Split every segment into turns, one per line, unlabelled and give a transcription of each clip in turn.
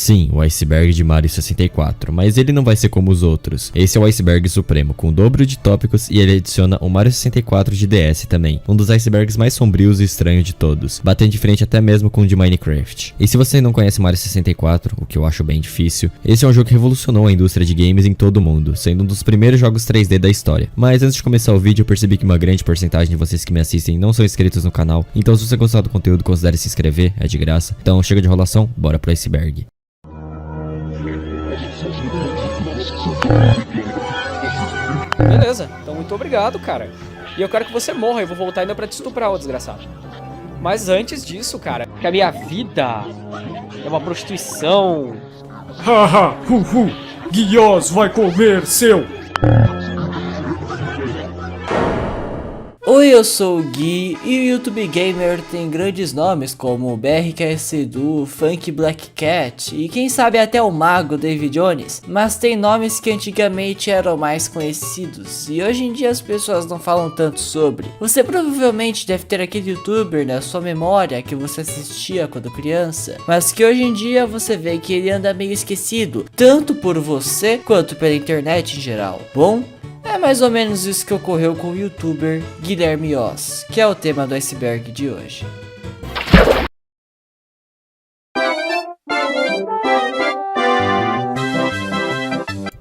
Sim, o Iceberg de Mario 64, mas ele não vai ser como os outros. Esse é o Iceberg Supremo, com o dobro de tópicos, e ele adiciona o Mario 64 de DS também, um dos icebergs mais sombrios e estranhos de todos, batendo de frente até mesmo com o de Minecraft. E se você não conhece Mario 64, o que eu acho bem difícil, esse é um jogo que revolucionou a indústria de games em todo o mundo, sendo um dos primeiros jogos 3D da história. Mas antes de começar o vídeo, eu percebi que uma grande porcentagem de vocês que me assistem não são inscritos no canal, então se você gostar do conteúdo, considere se inscrever, é de graça. Então chega de enrolação, bora pro iceberg.
Beleza, então muito obrigado, cara. E eu quero que você morra, eu vou voltar ainda pra te estuprar, ô desgraçado. Mas antes disso, cara, que a minha vida é uma prostituição.
Haha, Guios vai comer seu.
Oi, eu sou o Gui e o YouTube Gamer tem grandes nomes como BRKS Edu, Funk Black Cat e quem sabe até o mago David Jones, mas tem nomes que antigamente eram mais conhecidos e hoje em dia as pessoas não falam tanto sobre. Você provavelmente deve ter aquele youtuber na sua memória que você assistia quando criança, mas que hoje em dia você vê que ele anda meio esquecido, tanto por você quanto pela internet em geral. Bom, é mais ou menos isso que ocorreu com o youtuber Guilherme Oz, que é o tema do iceberg de hoje.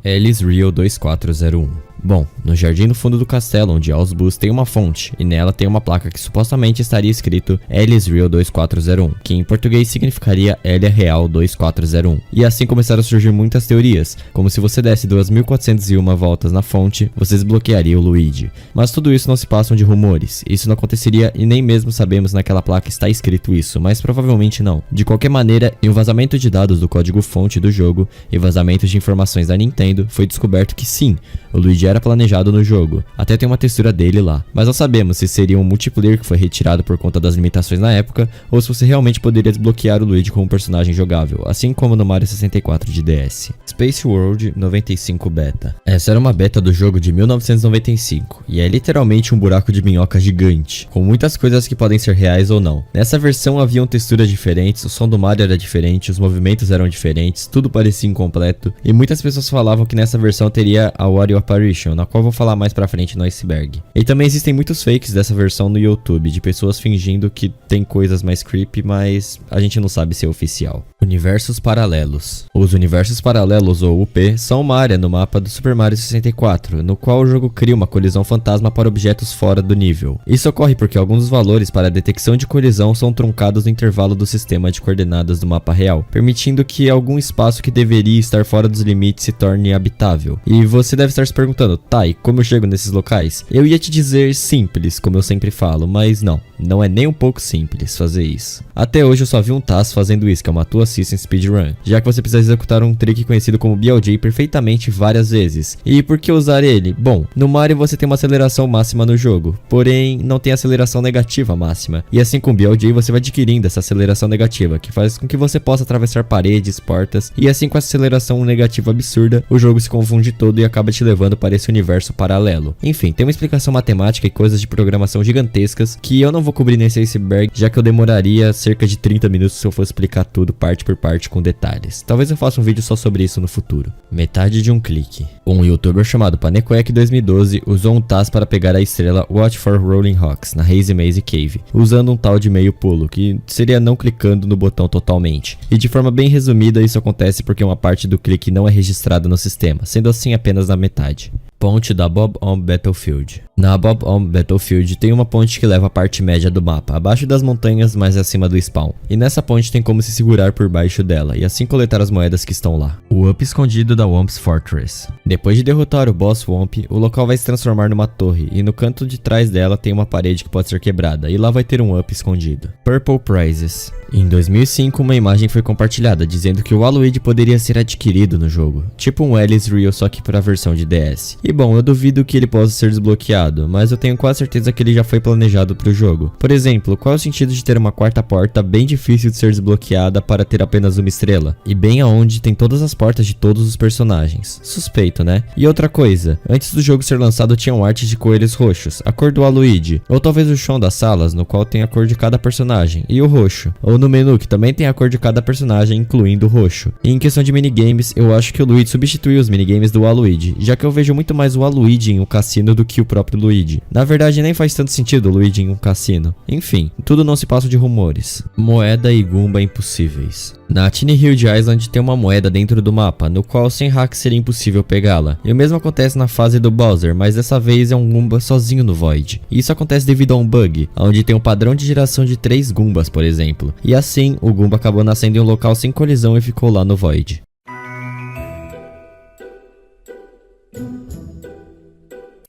Alice Real 2401. Bom, no jardim no fundo do castelo, onde há os bus, tem uma fonte, e nela tem uma placa que supostamente estaria escrito Alice Real 2401, que em português significaria Elia Real 2401. E assim começaram a surgir muitas teorias, como se você desse 2401 voltas na fonte, você desbloquearia o Luigi. Mas tudo isso não se passam de rumores, isso não aconteceria e nem mesmo sabemos naquela placa está escrito isso, mas provavelmente não. De qualquer maneira, em um vazamento de dados do código fonte do jogo e vazamentos de informações da Nintendo, foi descoberto que sim, o Luigi era planejado no jogo, até tem uma textura dele lá, mas não sabemos se seria um multiplayer que foi retirado por conta das limitações na época, ou se você realmente poderia desbloquear o Luigi como personagem jogável, assim como no Mario 64 de DS. Space World 95 Beta. Essa era uma beta do jogo de 1995, e é literalmente um buraco de minhoca gigante, com muitas coisas que podem ser reais ou não. Nessa versão haviam texturas diferentes, o som do Mario era diferente, os movimentos eram diferentes, tudo parecia incompleto, e muitas pessoas falavam que nessa versão teria a Wario Apparition, na qual vou falar mais pra frente no iceberg. E também existem muitos fakes dessa versão no YouTube, de pessoas fingindo que tem coisas mais creepy, mas a gente não sabe se é oficial. Universos paralelos. Os universos paralelos, ou UP, são uma área no mapa do Super Mario 64, no qual o jogo cria uma colisão fantasma para objetos fora do nível. Isso ocorre porque alguns dos valores para a detecção de colisão são truncados no intervalo do sistema de coordenadas do mapa real, permitindo que algum espaço que deveria estar fora dos limites se torne habitável. E você deve estar se perguntando, tá, e como eu chego nesses locais? Eu ia te dizer simples, como eu sempre falo, mas não é nem um pouco simples fazer isso. Até hoje eu só vi um Taz fazendo isso, que é uma Tua Assistant Speedrun, já que você precisa executar um trick conhecido como BLJ perfeitamente várias vezes. E por que usar ele? Bom, no Mario você tem uma aceleração máxima no jogo, porém não tem aceleração negativa máxima. E assim com o BLJ você vai adquirindo essa aceleração negativa, que faz com que você possa atravessar paredes, portas, e assim com a aceleração negativa absurda, o jogo se confunde todo e acaba te levando para esse universo paralelo. Enfim, tem uma explicação matemática e coisas de programação gigantescas que eu não vou cobrir nesse iceberg, já que eu demoraria cerca de 30 minutos se eu fosse explicar tudo parte por parte com detalhes. Talvez eu faça um vídeo só sobre isso no futuro. Metade de um clique. Um youtuber chamado Panequack 2012 usou um Taz para pegar a estrela Watch for Rolling Rocks na Hazy Maze Cave, usando um tal de meio pulo, que seria não clicando no botão totalmente. E de forma bem resumida, isso acontece porque uma parte do clique não é registrada no sistema, sendo assim apenas na metade. Ponte da Bob-omb Battlefield. Na Bob-omb Battlefield tem uma ponte que leva a parte média do mapa, abaixo das montanhas, mas acima do spawn. E nessa ponte tem como se segurar por baixo dela, e assim coletar as moedas que estão lá. O Up escondido da Womp's Fortress. Depois de derrotar o boss Womp, o local vai se transformar numa torre, e no canto de trás dela tem uma parede que pode ser quebrada, e lá vai ter um Up escondido. Purple Prizes. Em 2005, uma imagem foi compartilhada dizendo que o Waluigi poderia ser adquirido no jogo, tipo um Alice Real só que para a versão de DS. E bom, eu duvido que ele possa ser desbloqueado, mas eu tenho quase certeza que ele já foi planejado pro jogo. Por exemplo, qual é o sentido de ter uma quarta porta bem difícil de ser desbloqueada para ter apenas uma estrela? E bem aonde tem todas as portas de todos os personagens. Suspeito, né? E outra coisa, antes do jogo ser lançado tinham artes de coelhos roxos, a cor do Waluigi, ou talvez o chão das salas, no qual tem a cor de cada personagem, e o roxo. Ou no menu, que também tem a cor de cada personagem, incluindo o roxo. E em questão de minigames, eu acho que o Luigi substituiu os minigames do Waluigi, já que eu vejo muito mais o Waluigi em um cassino do que o próprio Luigi. Na verdade, nem faz tanto sentido o Luigi em um cassino. Enfim, tudo não se passa de rumores. Moeda e Goomba impossíveis. Na Tiny Hilde Island tem uma moeda dentro do mapa, no qual sem hack seria impossível pegá-la. E o mesmo acontece na fase do Bowser, mas dessa vez é um Goomba sozinho no Void. E isso acontece devido a um bug, onde tem um padrão de geração de 3 Goombas, por exemplo. E assim, o Goomba acabou nascendo em um local sem colisão e ficou lá no Void.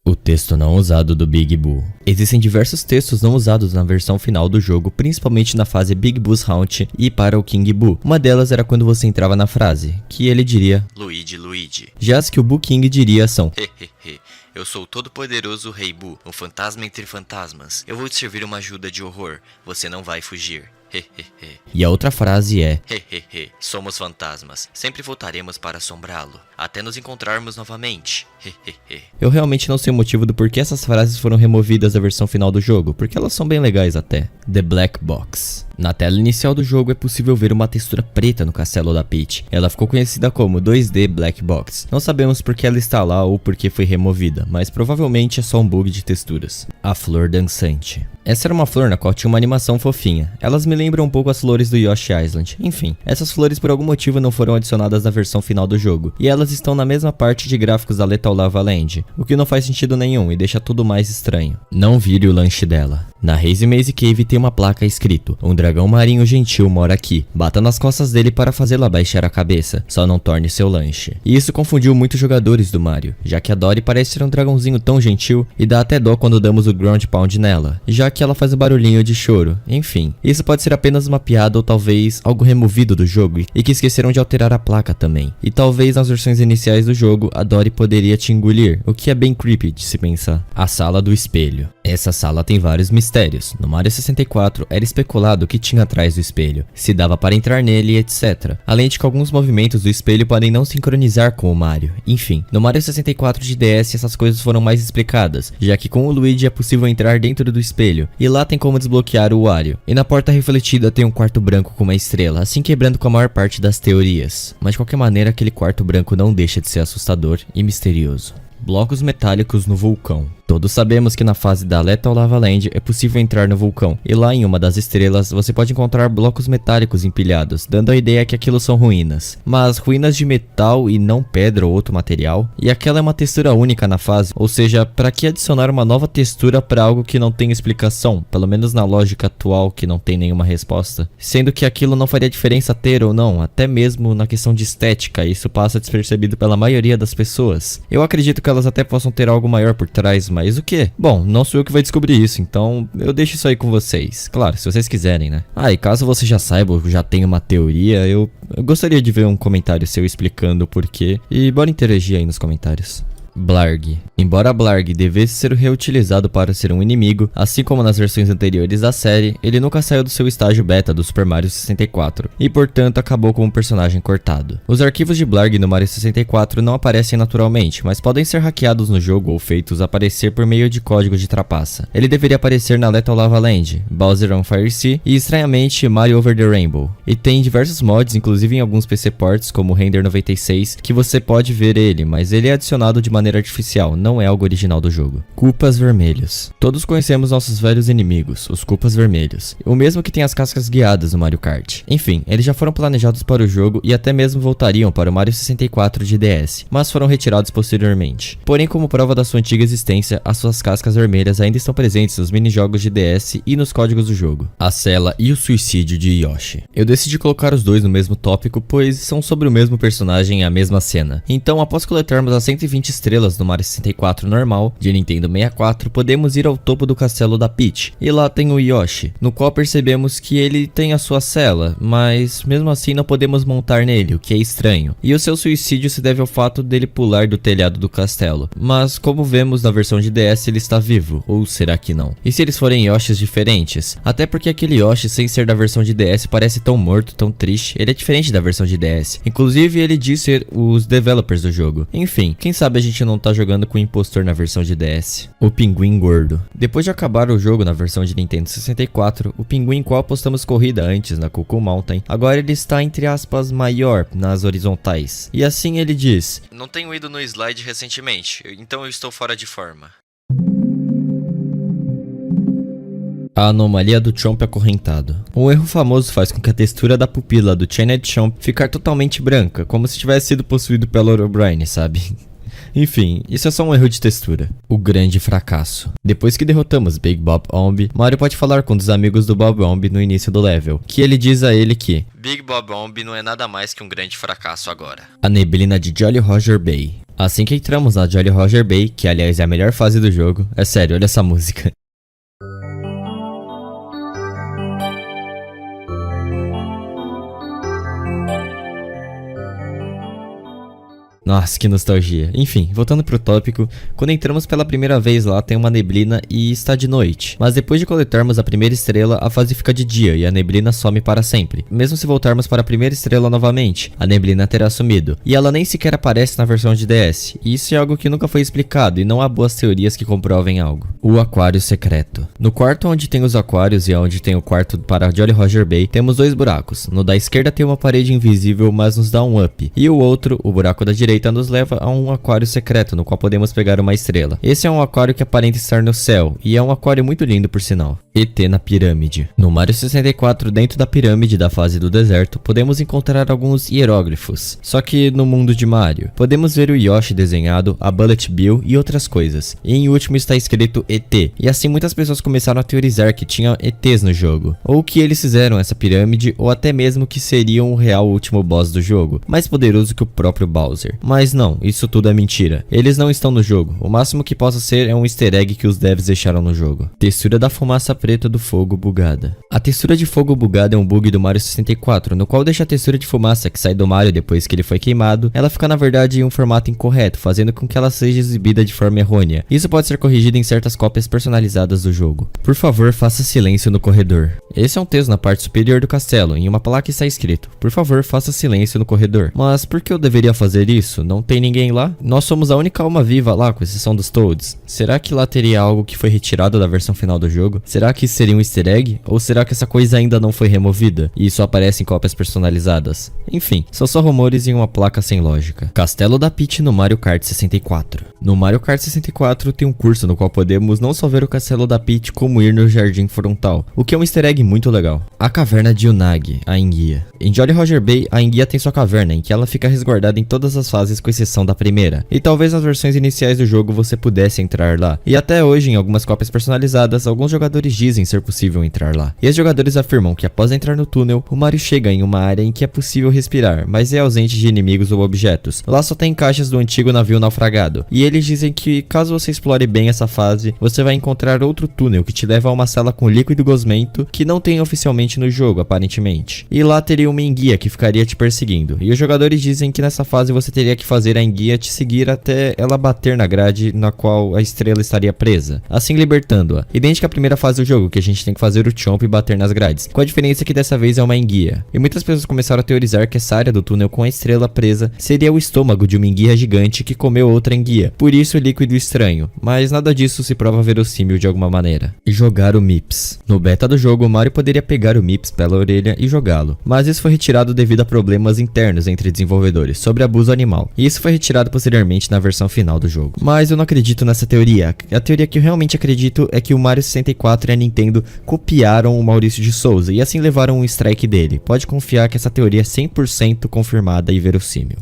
O texto não usado do Big Boo. Existem diversos textos não usados na versão final do jogo, principalmente na fase Big Boo's Haunt e para o King Boo. Uma delas era quando você entrava na frase, que ele diria Luigi, Luigi. Já as que o Boo King diria são Hehehe, eu sou o todo-poderoso Rei Boo, um fantasma entre fantasmas. Eu vou te servir uma ajuda de horror, você não vai fugir. E a outra frase é Hehehe, somos fantasmas, sempre voltaremos para assombrá-lo, até nos encontrarmos novamente. Eu realmente não sei o motivo do porquê essas frases foram removidas da versão final do jogo, porque elas são bem legais até. The Black Box. Na tela inicial do jogo é possível ver uma textura preta no castelo da Peach. Ela ficou conhecida como 2D Black Box. Não sabemos por que ela está lá ou por que foi removida, mas provavelmente é só um bug de texturas. A Flor Dançante. Essa era uma flor na qual tinha uma animação fofinha. Elas me lembram um pouco as flores do Yoshi Island. Enfim, essas flores por algum motivo não foram adicionadas na versão final do jogo, e elas estão na mesma parte de gráficos da Lethal Lava Land, o que não faz sentido nenhum e deixa tudo mais estranho. Não vire o lanche dela. Na Hazy Maze Cave tem uma placa escrito: um dragão marinho gentil mora aqui. Bata nas costas dele para fazê-la baixar a cabeça. Só não torne seu lanche. E isso confundiu muitos jogadores do Mario, já que a Dory parece ser um dragãozinho tão gentil e dá até dó quando damos o Ground Pound nela, já que ela faz um barulhinho de choro. Enfim, isso pode ser apenas uma piada ou talvez algo removido do jogo e que esqueceram de alterar a placa também. E talvez nas versões iniciais do jogo a Dory poderia te engolir, o que é bem creepy de se pensar. A Sala do Espelho. Essa sala tem vários mistérios. No Mario 64 era especulado o que tinha atrás do espelho, se dava para entrar nele, etc. Além de que alguns movimentos do espelho podem não sincronizar com o Mario. Enfim, no Mario 64 de DS essas coisas foram mais explicadas, já que com o Luigi é possível entrar dentro do espelho, e lá tem como desbloquear o Wario. E na porta refletida tem um quarto branco com uma estrela, assim quebrando com a maior parte das teorias. Mas de qualquer maneira aquele quarto branco não deixa de ser assustador e misterioso. Blocos metálicos no vulcão. Todos sabemos que na fase da Lethal Lava Land é possível entrar no vulcão, e lá em uma das estrelas você pode encontrar blocos metálicos empilhados, dando a ideia que aquilo são ruínas. Mas ruínas de metal e não pedra ou outro material? E aquela é uma textura única na fase, ou seja, para que adicionar uma nova textura para algo que não tem explicação, pelo menos na lógica atual que não tem nenhuma resposta? Sendo que aquilo não faria diferença ter ou não, até mesmo na questão de estética, isso passa despercebido pela maioria das pessoas. Eu acredito que elas até possam ter algo maior por trás, mas o que? Bom, não sou eu que vai descobrir isso, então eu deixo isso aí com vocês. Claro, se vocês quiserem, né? Ah, e caso você já saiba ou já tenha uma teoria, eu gostaria de ver um comentário seu explicando o porquê. E bora interagir aí nos comentários. Blarg. Embora Blarg devesse ser reutilizado para ser um inimigo, assim como nas versões anteriores da série, ele nunca saiu do seu estágio beta do Super Mario 64, e portanto acabou como um personagem cortado. Os arquivos de Blarg no Mario 64 não aparecem naturalmente, mas podem ser hackeados no jogo ou feitos aparecer por meio de código de trapaça. Ele deveria aparecer na Lethal Lava Land, Bowser on Fire Sea e estranhamente Mario Over the Rainbow. E tem diversos mods, inclusive em alguns PC ports como o Render 96, que você pode ver ele, mas ele é adicionado de maneira artificial, não é algo original do jogo. Koopas vermelhos. Todos conhecemos nossos velhos inimigos, os Koopas vermelhos, o mesmo que tem as cascas guiadas no Mario Kart. Enfim, eles já foram planejados para o jogo e até mesmo voltariam para o Mario 64 de DS, mas foram retirados posteriormente. Porém, como prova da sua antiga existência, as suas cascas vermelhas ainda estão presentes nos minijogos de DS e nos códigos do jogo. A Cela e o suicídio de Yoshi. Eu decidi colocar os dois no mesmo tópico, pois são sobre o mesmo personagem e a mesma cena. Então, após coletarmos as 120 estrelas estrelas no Mario 64 normal, de Nintendo 64, podemos ir ao topo do castelo da Peach, e lá tem o Yoshi, no qual percebemos que ele tem a sua cela, mas mesmo assim não podemos montar nele, o que é estranho. E o seu suicídio se deve ao fato dele pular do telhado do castelo, mas como vemos na versão de DS ele está vivo, ou será que não? E se eles forem Yoshis diferentes? Até porque aquele Yoshi sem ser da versão de DS parece tão morto, tão triste, ele é diferente da versão de DS. Inclusive ele diz ser os developers do jogo. Enfim, quem sabe a gente não tá jogando com o impostor na versão de DS. O Pinguim Gordo. Depois de acabar o jogo na versão de Nintendo 64, o pinguim qual apostamos corrida antes na Cuckoo Mountain, agora ele está entre aspas maior nas horizontais. E assim ele diz: "Não tenho ido no slide recentemente, então eu estou fora de forma." A anomalia do Chomp acorrentado. Um erro famoso faz com que a textura da pupila do Chained Chomp ficar totalmente branca, como se tivesse sido possuído pelo Herobrine, sabe? Enfim, isso é só um erro de textura. O grande fracasso. Depois que derrotamos Big Bob Omb, Mario pode falar com um dos amigos do Bob Omb no início do level, que ele diz a ele que Big Bob Omb não é nada mais que um grande fracasso agora. A neblina de Jolly Roger Bay. Assim que entramos na Jolly Roger Bay, que aliás é a melhor fase do jogo, é sério, olha essa música. Nossa, que nostalgia. Enfim, voltando pro tópico, quando entramos pela primeira vez lá tem uma neblina e está de noite. Mas depois de coletarmos a primeira estrela, a fase fica de dia e a neblina some para sempre. Mesmo se voltarmos para a primeira estrela novamente, a neblina terá sumido. E ela nem sequer aparece na versão de DS. E isso é algo que nunca foi explicado e não há boas teorias que comprovem algo. O aquário secreto. No quarto onde tem os aquários e onde tem o quarto para Jolly Roger Bay, temos dois buracos. No da esquerda tem uma parede invisível, mas nos dá um up. E o outro, o buraco da direita, nos leva a um aquário secreto, no qual podemos pegar uma estrela. Esse é um aquário que aparenta estar no céu, e é um aquário muito lindo por sinal. ET na pirâmide. No Mario 64, dentro da pirâmide da fase do deserto, podemos encontrar alguns hieróglifos. Só que no mundo de Mario, podemos ver o Yoshi desenhado, a Bullet Bill e outras coisas. E em último está escrito ET, e assim muitas pessoas começaram a teorizar que tinha ETs no jogo, ou que eles fizeram essa pirâmide, ou até mesmo que seriam o real último boss do jogo, mais poderoso que o próprio Bowser. Mas não, isso tudo é mentira. Eles não estão no jogo. O máximo que possa ser é um easter egg que os devs deixaram no jogo. Textura da fumaça preta do fogo bugada. A textura de fogo bugada é um bug do Mario 64, no qual deixa a textura de fumaça que sai do Mario depois que ele foi queimado, ela fica na verdade em um formato incorreto, fazendo com que ela seja exibida de forma errônea. Isso pode ser corrigido em certas cópias personalizadas do jogo. Por favor, faça silêncio no corredor. Esse é um texto na parte superior do castelo, em uma placa está escrito: por favor, faça silêncio no corredor. Mas por que eu deveria fazer isso? Não tem ninguém lá? Nós somos a única alma viva lá, com exceção dos Toads. Será que lá teria algo que foi retirado da versão final do jogo? Será que isso seria um easter egg? Ou será que essa coisa ainda não foi removida e isso aparece em cópias personalizadas? Enfim, são só rumores em uma placa sem lógica. Castelo da Peach no Mario Kart 64. No Mario Kart 64 tem um curso no qual podemos não só ver o castelo da Peach, como ir no jardim frontal, o que é um easter egg muito legal. A caverna de Unagi, a enguia. Em Jolly Roger Bay, a enguia tem sua caverna, em que ela fica resguardada em todas as fases com exceção da primeira, e talvez nas versões iniciais do jogo você pudesse entrar lá. E até hoje, em algumas cópias personalizadas, alguns jogadores dizem ser possível entrar lá. E os jogadores afirmam que após entrar no túnel, o Mario chega em uma área em que é possível respirar, mas é ausente de inimigos ou objetos. Lá só tem caixas do antigo navio naufragado. E eles dizem que caso você explore bem essa fase, você vai encontrar outro túnel que te leva a uma sala com líquido gosmento que não tem oficialmente no jogo, aparentemente. E lá teria uma enguia que ficaria te perseguindo. E os jogadores dizem que nessa fase você teria que fazer a enguia te seguir até ela bater na grade na qual a estrela estaria presa, assim libertando-a. Idêntica à primeira fase do jogo, que a gente tem que fazer o Chomp e bater nas grades, com a diferença que dessa vez é uma enguia. E muitas pessoas começaram a teorizar que essa área do túnel com a estrela presa seria o estômago de uma enguia gigante que comeu outra enguia, por isso o líquido estranho, mas nada disso se prova verossímil de alguma maneira. Jogar o Mips. No beta do jogo, o Mario poderia pegar o Mips pela orelha e jogá-lo, mas isso foi retirado devido a problemas internos entre desenvolvedores sobre abuso animal, e isso foi retirado posteriormente na versão final do jogo. Mas eu não acredito nessa teoria. A teoria que eu realmente acredito é que o Mario 64 e a Nintendo copiaram o Maurício de Souza e assim levaram um strike dele. Pode confiar que essa teoria é 100% confirmada e verossímil.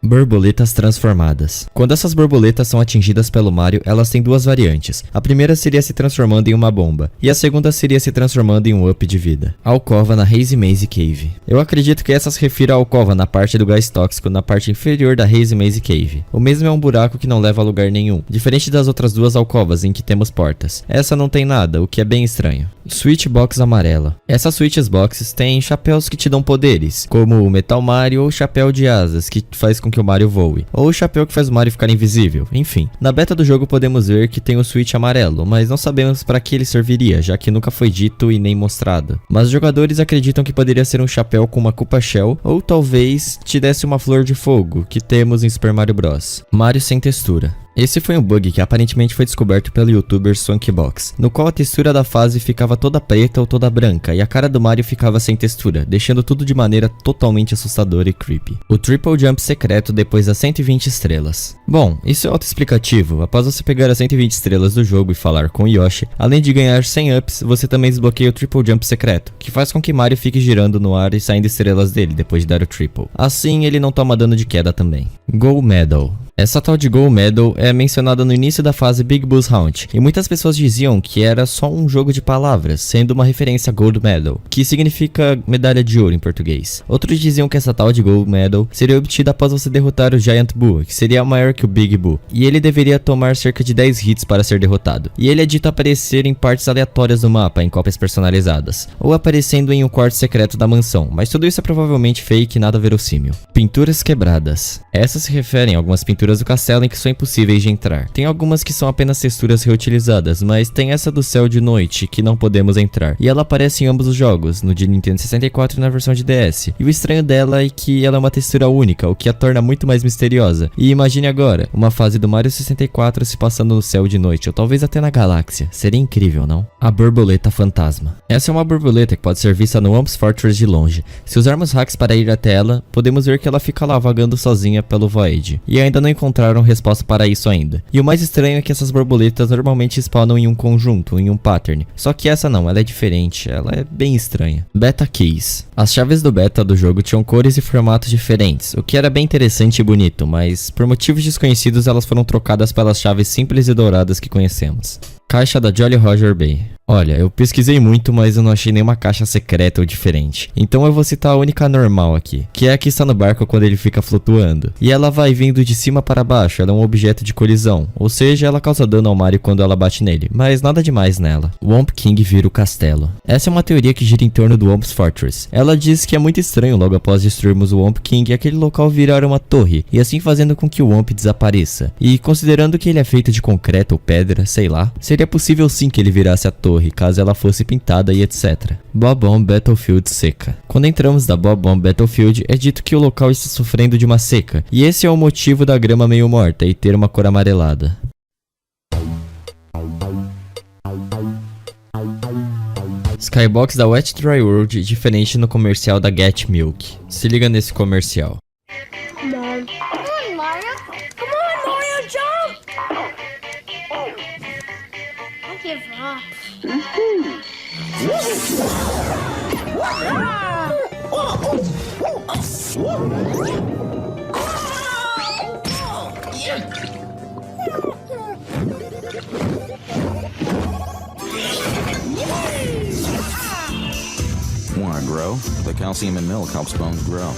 Borboletas transformadas. Quando essas borboletas são atingidas pelo Mario, elas têm duas variantes. A primeira seria se transformando em uma bomba, e a segunda seria se transformando em um up de vida. Alcova na Hazy Maze Cave. Eu acredito que essa se refira à alcova na parte do gás tóxico na parte inferior da Hazy Maze Cave. O mesmo é um buraco que não leva a lugar nenhum, diferente das outras duas alcovas em que temos portas. Essa não tem nada, o que é bem estranho. Switch Box amarela. Essas Switch Boxes têm chapéus que te dão poderes, como o Metal Mario ou o chapéu de asas, que faz com que o Mario voe, ou o chapéu que faz o Mario ficar invisível, enfim. Na beta do jogo podemos ver que tem o Switch amarelo, mas não sabemos para que ele serviria, já que nunca foi dito e nem mostrado. Mas os jogadores acreditam que poderia ser um chapéu com uma Koopa Shell, ou talvez te desse uma flor de fogo, que temos em Super Mario Bros. Mario sem textura. Esse foi um bug que aparentemente foi descoberto pelo youtuber Swankybox, no qual a textura da fase ficava toda preta ou toda branca e a cara do Mario ficava sem textura, deixando tudo de maneira totalmente assustadora e creepy. O Triple Jump secreto depois das 120 estrelas. Bom, isso é autoexplicativo. Após você pegar as 120 estrelas do jogo e falar com Yoshi, além de ganhar 100 ups, você também desbloqueia o Triple Jump secreto, que faz com que Mario fique girando no ar e saindo estrelas dele depois de dar o triple. Assim ele não toma dano de queda também. Gold Medal. Essa tal de Gold Medal é mencionada no início da fase Big Boo's Hunt, e muitas pessoas diziam que era só um jogo de palavras, sendo uma referência a Gold Medal, que significa medalha de ouro em português. Outros diziam que essa tal de Gold Medal seria obtida após você derrotar o Giant Boo, que seria maior que o Big Boo, e ele deveria tomar cerca de 10 hits para ser derrotado. E ele é dito aparecer em partes aleatórias do mapa, em cópias personalizadas, ou aparecendo em um quarto secreto da mansão, mas tudo isso é provavelmente fake e nada verossímil. Pinturas quebradas. Essas se referem a algumas pinturas do castelo em que são impossíveis de entrar. Tem algumas que são apenas texturas reutilizadas, mas tem essa do céu de noite que não podemos entrar. E ela aparece em ambos os jogos, no de Nintendo 64 e na versão de DS. E o estranho dela é que ela é uma textura única, o que a torna muito mais misteriosa. E imagine agora, uma fase do Mario 64 se passando no céu de noite, ou talvez até na galáxia. Seria incrível, não? A borboleta fantasma. Essa é uma borboleta que pode ser vista no Whomp's Fortress de longe. Se usarmos hacks para ir até ela, podemos ver que ela fica lá vagando sozinha pelo Void. E ainda não encontraram resposta para isso ainda. E o mais estranho é que essas borboletas normalmente spawnam em um conjunto, em um pattern. Só que essa não, ela é diferente, ela é bem estranha. Beta Keys. As chaves do beta do jogo tinham cores e formatos diferentes, o que era bem interessante e bonito, mas por motivos desconhecidos elas foram trocadas pelas chaves simples e douradas que conhecemos. Caixa da Jolly Roger Bay. Olha, eu pesquisei muito, mas eu não achei nenhuma caixa secreta ou diferente. Então eu vou citar a única normal aqui, que é a que está no barco quando ele fica flutuando. E ela vai vindo de cima para baixo, ela é um objeto de colisão. Ou seja, ela causa dano ao Mario quando ela bate nele, mas nada demais nela. Whomp King vira o castelo. Essa é uma teoria que gira em torno do Whomp's Fortress. Ela diz que é muito estranho logo após destruirmos o Whomp King aquele local virar uma torre, e assim fazendo com que o Whomp desapareça. E considerando que ele é feito de concreto ou pedra, sei lá, seria possível sim que ele virasse a torre, caso ela fosse pintada e etc. Bob-omb Battlefield seca. Quando entramos da Bob-omb Battlefield, é dito que o local está sofrendo de uma seca, e esse é o motivo da grama meio morta e ter uma cor amarelada. Skybox da Wet Dry World diferente no comercial da Get Milk. Se liga nesse comercial.
Come on, Mario. Come on, Mario, jump! Don't give up.
Want to grow? The calcium in milk helps bones grow.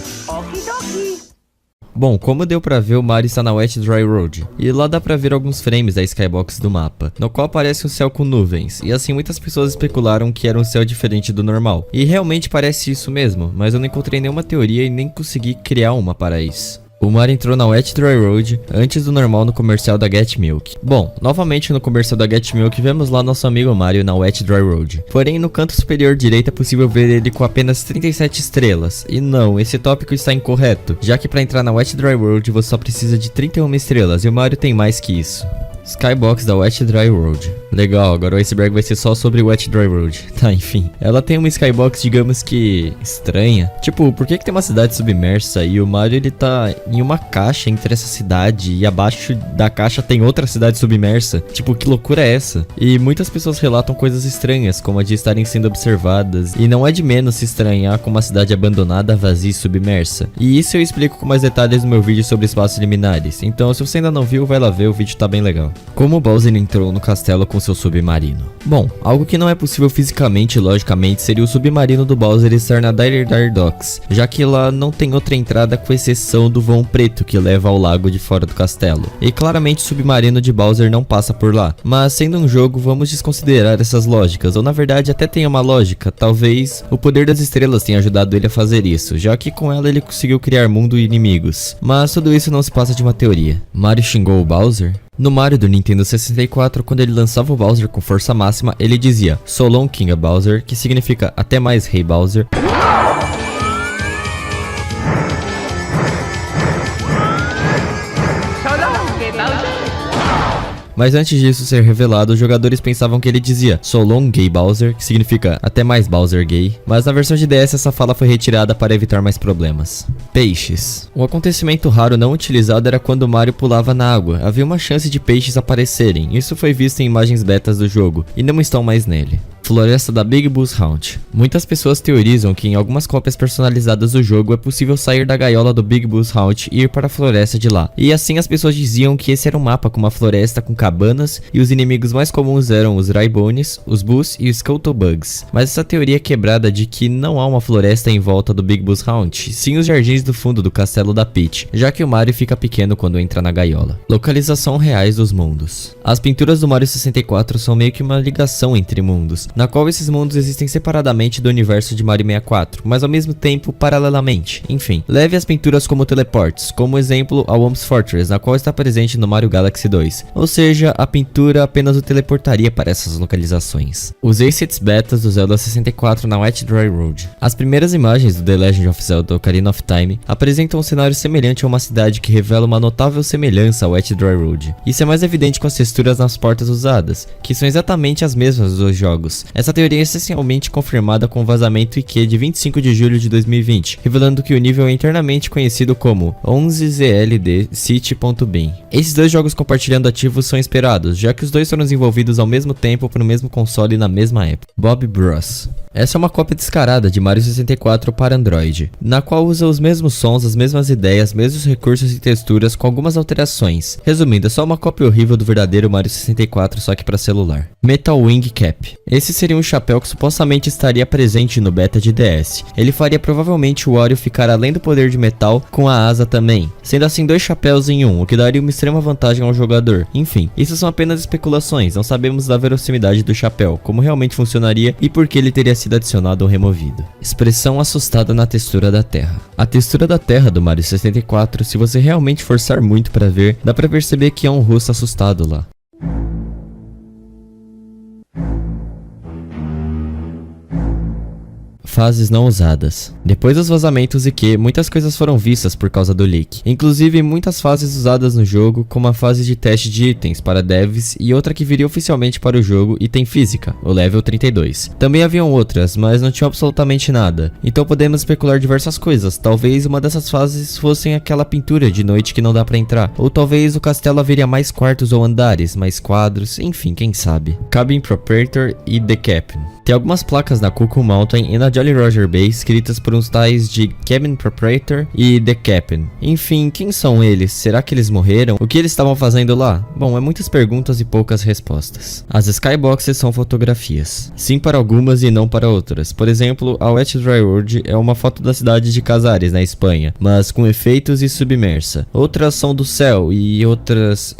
Bom, como deu pra ver, o Mario está na Wet Dry Road, e lá dá pra ver alguns frames da Skybox do mapa, no qual aparece um céu com nuvens, e assim muitas pessoas especularam que era um céu diferente do normal, e realmente parece isso mesmo, mas eu não encontrei nenhuma teoria e nem consegui criar uma para isso. O Mario entrou na Wet Dry Road antes do normal no comercial da Get Milk. Bom, novamente no comercial da Get Milk vemos lá nosso amigo Mario na Wet Dry Road. Porém, no canto superior direito é possível ver ele com apenas 37 estrelas. E não, esse tópico está incorreto, já que para entrar na Wet Dry Road você só precisa de 31 estrelas e o Mario tem mais que isso. Skybox da Wet Dry World. Legal, agora o iceberg vai ser só sobre Wet Dry World. Tá, enfim. Ela tem uma skybox, digamos que estranha. Tipo, por que tem uma cidade submersa e o Mario ele tá em uma caixa entre essa cidade e abaixo da caixa tem outra cidade submersa? Tipo, que loucura é essa? E muitas pessoas relatam coisas estranhas, como a de estarem sendo observadas. E não é de menos se estranhar com uma cidade abandonada, vazia e submersa. E isso eu explico com mais detalhes no meu vídeo sobre espaços liminares. Então, se você ainda não viu, vai lá ver, o vídeo tá bem legal. Como o Bowser entrou no castelo com seu submarino? Bom, algo que não é possível fisicamente e logicamente seria o submarino do Bowser estar na Dire Dire Docks, já que lá não tem outra entrada com exceção do vão preto que leva ao lago de fora do castelo. E claramente o submarino de Bowser não passa por lá. Mas sendo um jogo, vamos desconsiderar essas lógicas, ou na verdade até tem uma lógica, talvez o poder das estrelas tenha ajudado ele a fazer isso, já que com ela ele conseguiu criar mundo e inimigos. Mas tudo isso não se passa de uma teoria. Mario xingou o Bowser? No Mario do Nintendo 64, quando ele lançava o Bowser com força máxima, ele dizia "So long, King Bowser", que significa até mais, Rei Bowser. Mas antes disso ser revelado, os jogadores pensavam que ele dizia "So long, Gay Bowser", que significa até mais Bowser gay. Mas na versão de DS essa fala foi retirada para evitar mais problemas. Peixes. Um acontecimento raro não utilizado era quando Mario pulava na água. Havia uma chance de peixes aparecerem. Isso foi visto em imagens betas do jogo, e não estão mais nele. Floresta da Big Bus Haunch. Muitas pessoas teorizam que em algumas cópias personalizadas do jogo é possível sair da gaiola do Big Bus Haunch e ir para a floresta de lá. E assim as pessoas diziam que esse era um mapa com uma floresta com cabanas e os inimigos mais comuns eram os Raibones, os Bus e os Scuttlebugs. Mas essa teoria é quebrada de que não há uma floresta em volta do Big Bus Haunch, sim os jardins do fundo do castelo da Peach, já que o Mario fica pequeno quando entra na gaiola. Localização reais dos mundos. As pinturas do Mario 64 são meio que uma ligação entre mundos, na qual esses mundos existem separadamente do universo de Mario 64, mas ao mesmo tempo paralelamente. Enfim, leve as pinturas como teleportes, como exemplo a Whomp's Fortress, na qual está presente no Mario Galaxy 2, ou seja, a pintura apenas o teleportaria para essas localizações. Os assets betas do Zelda 64 na Wet Dry Road. As primeiras imagens do The Legend of Zelda Ocarina of Time apresentam um cenário semelhante a uma cidade que revela uma notável semelhança ao Wet Dry Road. Isso é mais evidente com as texturas nas portas usadas, que são exatamente as mesmas dos dois jogos. Essa teoria é essencialmente confirmada com o vazamento IQ de 25 de julho de 2020, revelando que o nível é internamente conhecido como 11ZLD City.bin. Esses dois jogos compartilhando ativos são esperados, já que os dois foram desenvolvidos ao mesmo tempo para o mesmo console na mesma época. Bob Bros. Essa é uma cópia descarada de Mario 64 para Android, na qual usa os mesmos sons, as mesmas ideias, mesmos recursos e texturas com algumas alterações. Resumindo, é só uma cópia horrível do verdadeiro Mario 64, só que para celular. Metal Wing Cap. Esse seria um chapéu que supostamente estaria presente no beta de DS. Ele faria provavelmente o Wario ficar além do poder de metal com a asa também, sendo assim dois chapéus em um, o que daria uma extrema vantagem ao jogador. Enfim, isso são apenas especulações, não sabemos da verossimilidade do chapéu, como realmente funcionaria e por que ele teria sido adicionado ou removido. Expressão assustada na textura da terra. A textura da terra do Mario 64, se você realmente forçar muito para ver, dá pra perceber que é um rosto assustado lá. Fases não usadas. Depois dos vazamentos IQ, muitas coisas foram vistas por causa do leak. Inclusive muitas fases usadas no jogo, como a fase de teste de itens para devs e outra que viria oficialmente para o jogo e tem física, o level 32. Também haviam outras, mas não tinham absolutamente nada. Então podemos especular diversas coisas. Talvez uma dessas fases fossem aquela pintura de noite que não dá pra entrar. Ou talvez o castelo haveria mais quartos ou andares, mais quadros, enfim, quem sabe. Cabin Proprietor e The Captain. Tem algumas placas na Cuckoo Mountain e na Jolly Roger Bay escritas por uns tais de Cabin Proprietor e The Captain. Enfim, quem são eles? Será que eles morreram? O que eles estavam fazendo lá? Bom, é muitas perguntas e poucas respostas. As skyboxes são fotografias. Sim para algumas e não para outras. Por exemplo, a Wet Dry World é uma foto da cidade de Casares, na Espanha, mas com efeitos e submersa. Outras são do céu e outras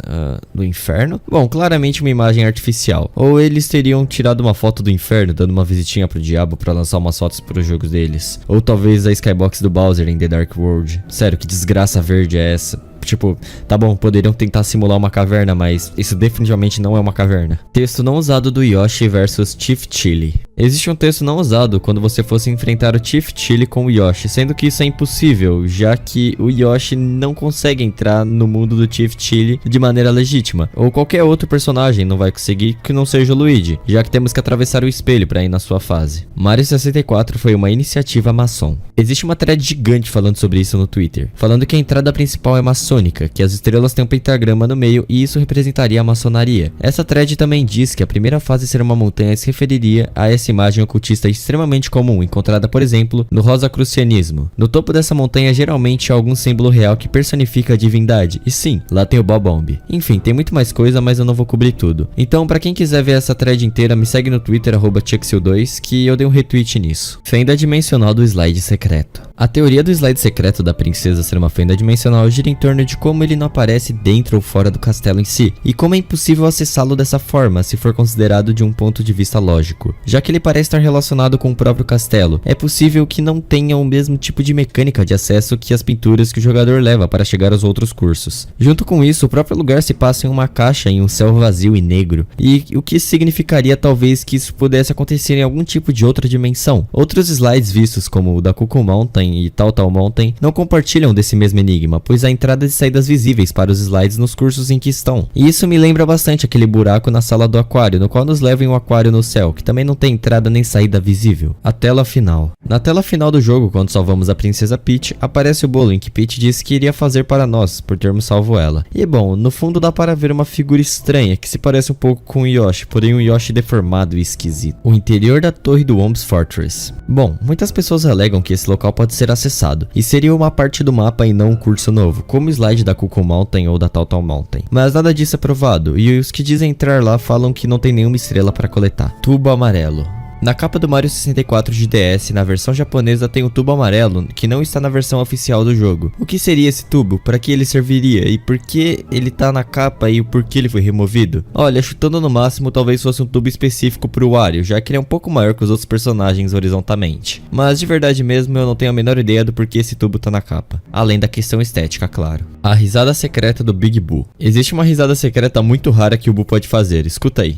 do inferno? Bom, claramente uma imagem artificial. Ou eles teriam tirado uma foto do inferno dando uma visitinha pro diabo pra lançar umas fotos pros jogos deles. Ou talvez a skybox do Bowser em The Dark World. Sério, que desgraça verde é essa? Tipo, tá bom, poderiam tentar simular uma caverna, mas isso definitivamente não é uma caverna. Texto não usado do Yoshi vs Chief Chili. Existe um texto não usado quando você fosse enfrentar o Chief Chili com o Yoshi, sendo que isso é impossível, já que o Yoshi não consegue entrar no mundo do Chief Chili de maneira legítima, ou qualquer outro personagem não vai conseguir que não seja o Luigi, já que temos que atravessar o espelho para ir na sua fase. Mario 64 foi uma iniciativa maçom. Existe uma thread gigante falando sobre isso no Twitter, falando que a entrada principal é maçônica, que as estrelas têm um pentagrama no meio e isso representaria a maçonaria. Essa thread também diz que a primeira fase ser uma montanha se referiria a essa imagem ocultista extremamente comum, encontrada por exemplo no rosacrucianismo. No topo dessa montanha geralmente há algum símbolo real que personifica a divindade, e sim, lá tem o Bob-omb. Enfim, tem muito mais coisa, mas eu não vou cobrir tudo. Então pra quem quiser ver essa thread inteira, me segue no Twitter @chucksil2 que eu dei um retweet nisso. Fenda dimensional do slide secreto. A teoria do slide secreto da princesa ser uma fenda dimensional gira em torno de como ele não aparece dentro ou fora do castelo em si, e como é impossível acessá-lo dessa forma se for considerado de um ponto de vista lógico. Já que ele parece estar relacionado com o próprio castelo, é possível que não tenha o mesmo tipo de mecânica de acesso que as pinturas que o jogador leva para chegar aos outros cursos. Junto com isso, o próprio lugar se passa em uma caixa em um céu vazio e negro, e o que significaria talvez que isso pudesse acontecer em algum tipo de outra dimensão. Outros slides vistos como o da Cuckoo Mountain e Tal Mountain não compartilham desse mesmo enigma, pois há entradas e saídas visíveis para os slides nos cursos em que estão. E isso me lembra bastante aquele buraco na sala do aquário, no qual nos leva em um aquário no céu, que também não tem entrada nem saída visível. A tela final. Na tela final do jogo, quando salvamos a princesa Peach, aparece o bolo em que Peach disse que iria fazer para nós, por termos salvo ela. E bom, no fundo dá para ver uma figura estranha, que se parece um pouco com o Yoshi, porém um Yoshi deformado e esquisito. O interior da torre do Womb's Fortress. Bom, muitas pessoas alegam que esse local pode ser acessado, e seria uma parte do mapa e não um curso novo, como o slide da Cuckoo Mountain ou da Tal Mountain. Mas nada disso é provado, e os que dizem entrar lá falam que não tem nenhuma estrela para coletar. Tubo amarelo. Na capa do Mario 64 de DS, na versão japonesa, tem um tubo amarelo que não está na versão oficial do jogo. O que seria esse tubo? Para que ele serviria? E por que ele tá na capa e o porquê ele foi removido? Olha, chutando no máximo, talvez fosse um tubo específico pro Wario, já que ele é um pouco maior que os outros personagens horizontalmente. Mas de verdade mesmo, eu não tenho a menor ideia do porquê esse tubo tá na capa. Além da questão estética, claro. A risada secreta do Big Boo. Existe uma risada secreta muito rara que o Boo pode fazer, escuta aí.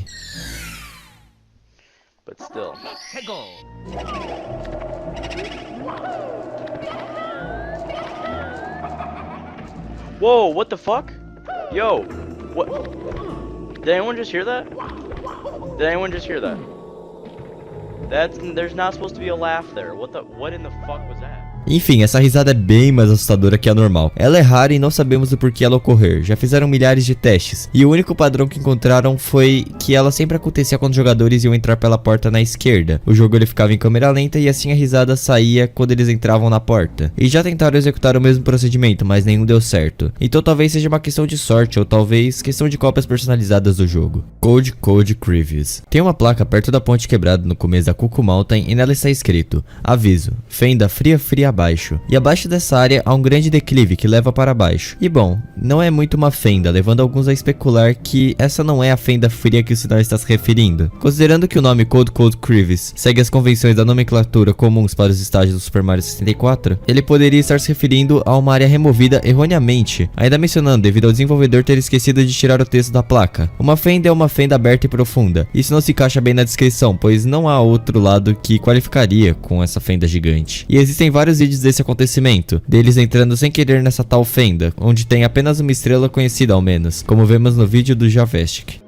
But still. Whoa, what the fuck? Yo, what? Did anyone just hear that? Did anyone just hear that? There's not supposed to be a laugh there. What in the fuck was that?
Enfim, essa risada é bem mais assustadora que a normal. Ela é rara e não sabemos o porquê ela ocorrer. Já fizeram milhares de testes, e o único padrão que encontraram foi que ela sempre acontecia quando os jogadores iam entrar pela porta na esquerda. O jogo ele ficava em câmera lenta e assim a risada saía quando eles entravam na porta. E já tentaram executar o mesmo procedimento, mas nenhum deu certo. Então talvez seja uma questão de sorte, ou talvez questão de cópias personalizadas do jogo. Code Crevious. Tem uma placa perto da ponte quebrada no começo da Cuckoo Mountain e nela está escrito: aviso, fenda fria abaixo. E abaixo dessa área há um grande declive que leva para baixo. E bom, não é muito uma fenda, levando alguns a especular que essa não é a fenda fria que o sinal está se referindo. Considerando que o nome Code Crevious segue as convenções da nomenclatura comuns para os estágios do Super Mario 64, ele poderia estar se referindo a uma área removida erroneamente, ainda mencionando devido ao desenvolvedor ter esquecido de tirar o texto da placa. Uma fenda é uma fenda aberta e profunda. Isso não se encaixa bem na descrição, pois não há outro lado que qualificaria com essa fenda gigante. E existem vários vídeos desse acontecimento, deles entrando sem querer nessa tal fenda, onde tem apenas uma estrela conhecida ao menos, como vemos no vídeo do Javestic.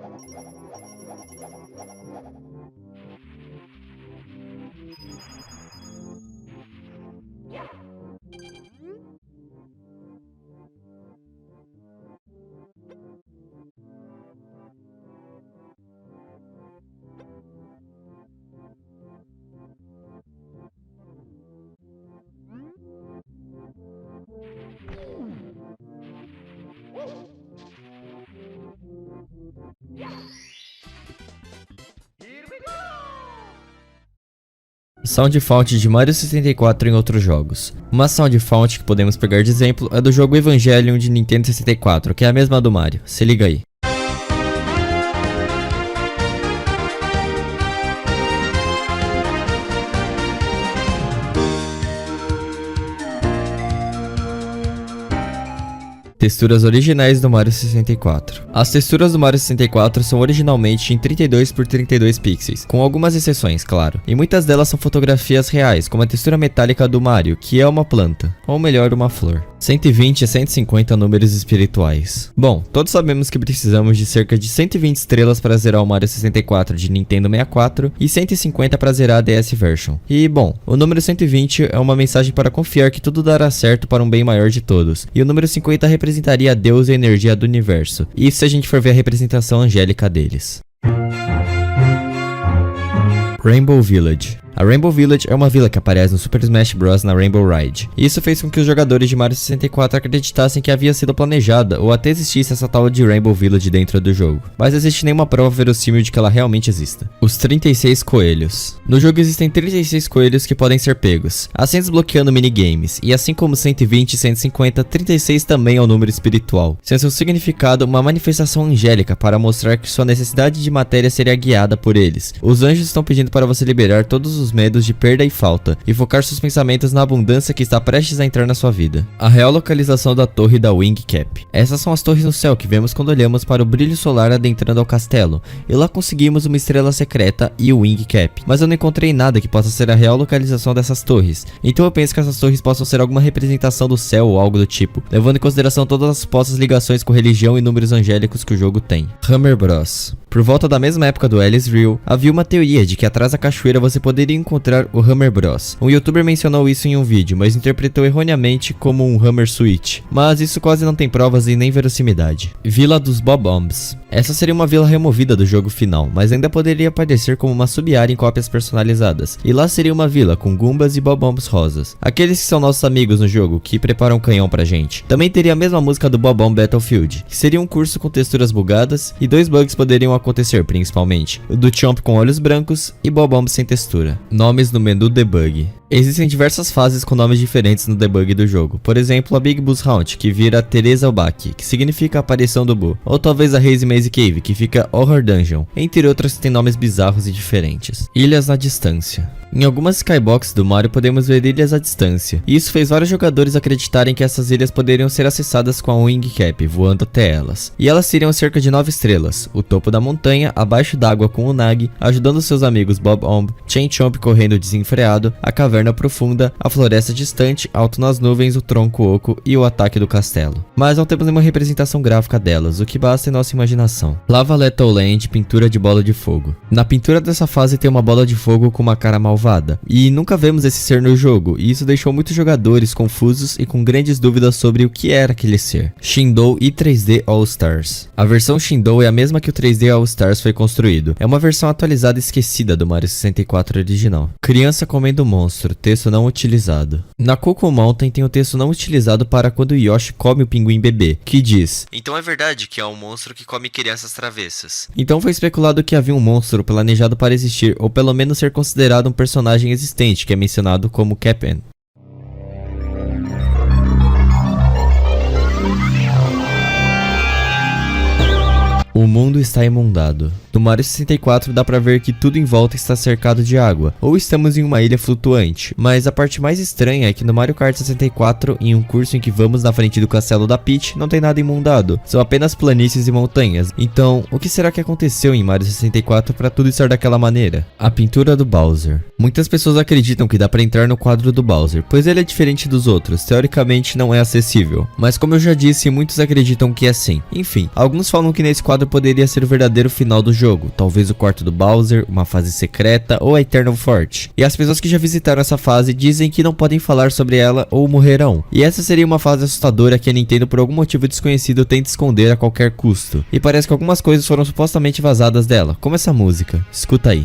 Sound Font de Mario 64 em outros jogos. Uma Sound Font que podemos pegar de exemplo é do jogo Evangelion de Nintendo 64, que é a mesma do Mario. Se liga aí. Texturas originais do Mario 64. As texturas do Mario 64 são originalmente em 32 por 32 pixels, com algumas exceções, claro. E muitas delas são fotografias reais, como a textura metálica do Mario, que é uma planta, ou melhor, uma flor. 120 e 150 números espirituais. Bom, todos sabemos que precisamos de cerca de 120 estrelas para zerar o Mario 64 de Nintendo 64 e 150 para zerar a DS version. E bom, o número 120 é uma mensagem para confiar que tudo dará certo para um bem maior de todos, e o número 50 representaria a Deus e a energia do universo, isso se a gente for ver a representação angélica deles. Rainbow Village. A Rainbow Village é uma vila que aparece no Super Smash Bros. Na Rainbow Ride. Isso fez com que os jogadores de Mario 64 acreditassem que havia sido planejada ou até existisse essa tal de Rainbow Village dentro do jogo. Mas não existe nenhuma prova verossímil de que ela realmente exista. Os 36 coelhos. No jogo existem 36 coelhos que podem ser pegos, assim desbloqueando minigames, e assim como 120 e 150, 36 também é um número espiritual, sendo seu significado uma manifestação angélica para mostrar que sua necessidade de matéria seria guiada por eles. Os anjos estão pedindo para você liberar todos os medos de perda e falta, e focar seus pensamentos na abundância que está prestes a entrar na sua vida. A real localização da torre da Wing Cap. Essas são as torres no céu que vemos quando olhamos para o brilho solar adentrando ao castelo, e lá conseguimos uma estrela secreta e o Wing Cap, mas eu não encontrei nada que possa ser a real localização dessas torres, então eu penso que essas torres possam ser alguma representação do céu ou algo do tipo, levando em consideração todas as supostas ligações com religião e números angélicos que o jogo tem. Hammer Bros. Por volta da mesma época do Alice Reel, havia uma teoria de que atrás da cachoeira você poderia encontrar o Hammer Bros. Um youtuber mencionou isso em um vídeo, mas interpretou erroneamente como um Hammer Switch, mas isso quase não tem provas e nem verossimilidade. Vila dos Bob-ombs. Essa seria uma vila removida do jogo final, mas ainda poderia aparecer como uma sub-área em cópias personalizadas, e lá seria uma vila com Goombas e Bob-ombs rosas, aqueles que são nossos amigos no jogo, que preparam um canhão pra gente. Também teria a mesma música do Bob-omb Battlefield, que seria um curso com texturas bugadas, e dois bugs poderiam acontecer principalmente, o do Chomp com olhos brancos e Bob-omb sem textura. Nomes no menu debug. Existem diversas fases com nomes diferentes no debug do jogo, por exemplo a Big Boo's Haunt, que vira Teresa Obaki, que significa aparição do Boo, ou talvez a Hazy Maze Cave, que fica Horror Dungeon, entre outras que têm nomes bizarros e diferentes. Ilhas na distância. Em algumas skyboxes do Mario podemos ver ilhas à distância, e isso fez vários jogadores acreditarem que essas ilhas poderiam ser acessadas com a Wing Cap, voando até elas. E elas seriam cerca de 9 estrelas, o topo da montanha, abaixo d'água com o Nag, ajudando seus amigos Bob-omb, Chain Chomp correndo desenfreado, a caverna profunda, a floresta distante, alto nas nuvens, o tronco oco e o ataque do castelo. Mas não temos nenhuma representação gráfica delas, o que basta é nossa imaginação. Lava Lethal Land, pintura de bola de fogo. Na pintura dessa fase tem uma bola de fogo com uma cara malvada, e nunca vemos esse ser no jogo, e isso deixou muitos jogadores confusos e com grandes dúvidas sobre o que era aquele ser. Shindou e 3D All Stars. A versão Shindou é a mesma que o 3D All Stars foi construído, é uma versão atualizada e esquecida do Mario 64 original. Criança comendo monstro, texto não utilizado. Na Coco Mountain tem o texto não utilizado para quando Yoshi come o pinguim bebê, que diz: então é verdade que há um monstro que come crianças travessas. Então foi especulado que havia um monstro planejado para existir, ou pelo menos ser considerado um personagem existente, que é mencionado como Cap-N. O mundo está inundado. No Mario 64 dá pra ver que tudo em volta está cercado de água, ou estamos em uma ilha flutuante, mas a parte mais estranha é que no Mario Kart 64, em um curso em que vamos na frente do castelo da Peach, não tem nada inundado, são apenas planícies e montanhas. Então, o que será que aconteceu em Mario 64 para tudo estar daquela maneira? A pintura do Bowser. Muitas pessoas acreditam que dá pra entrar no quadro do Bowser, pois ele é diferente dos outros, teoricamente não é acessível, mas como eu já disse, muitos acreditam que é sim. Enfim, alguns falam que nesse quadro poderia ser o verdadeiro final do jogo, talvez o quarto do Bowser, uma fase secreta ou a Eternal Fort. E as pessoas que já visitaram essa fase dizem que não podem falar sobre ela ou morrerão. E essa seria uma fase assustadora que a Nintendo por algum motivo desconhecido tenta esconder a qualquer custo. E parece que algumas coisas foram supostamente vazadas dela, como essa música. Escuta aí.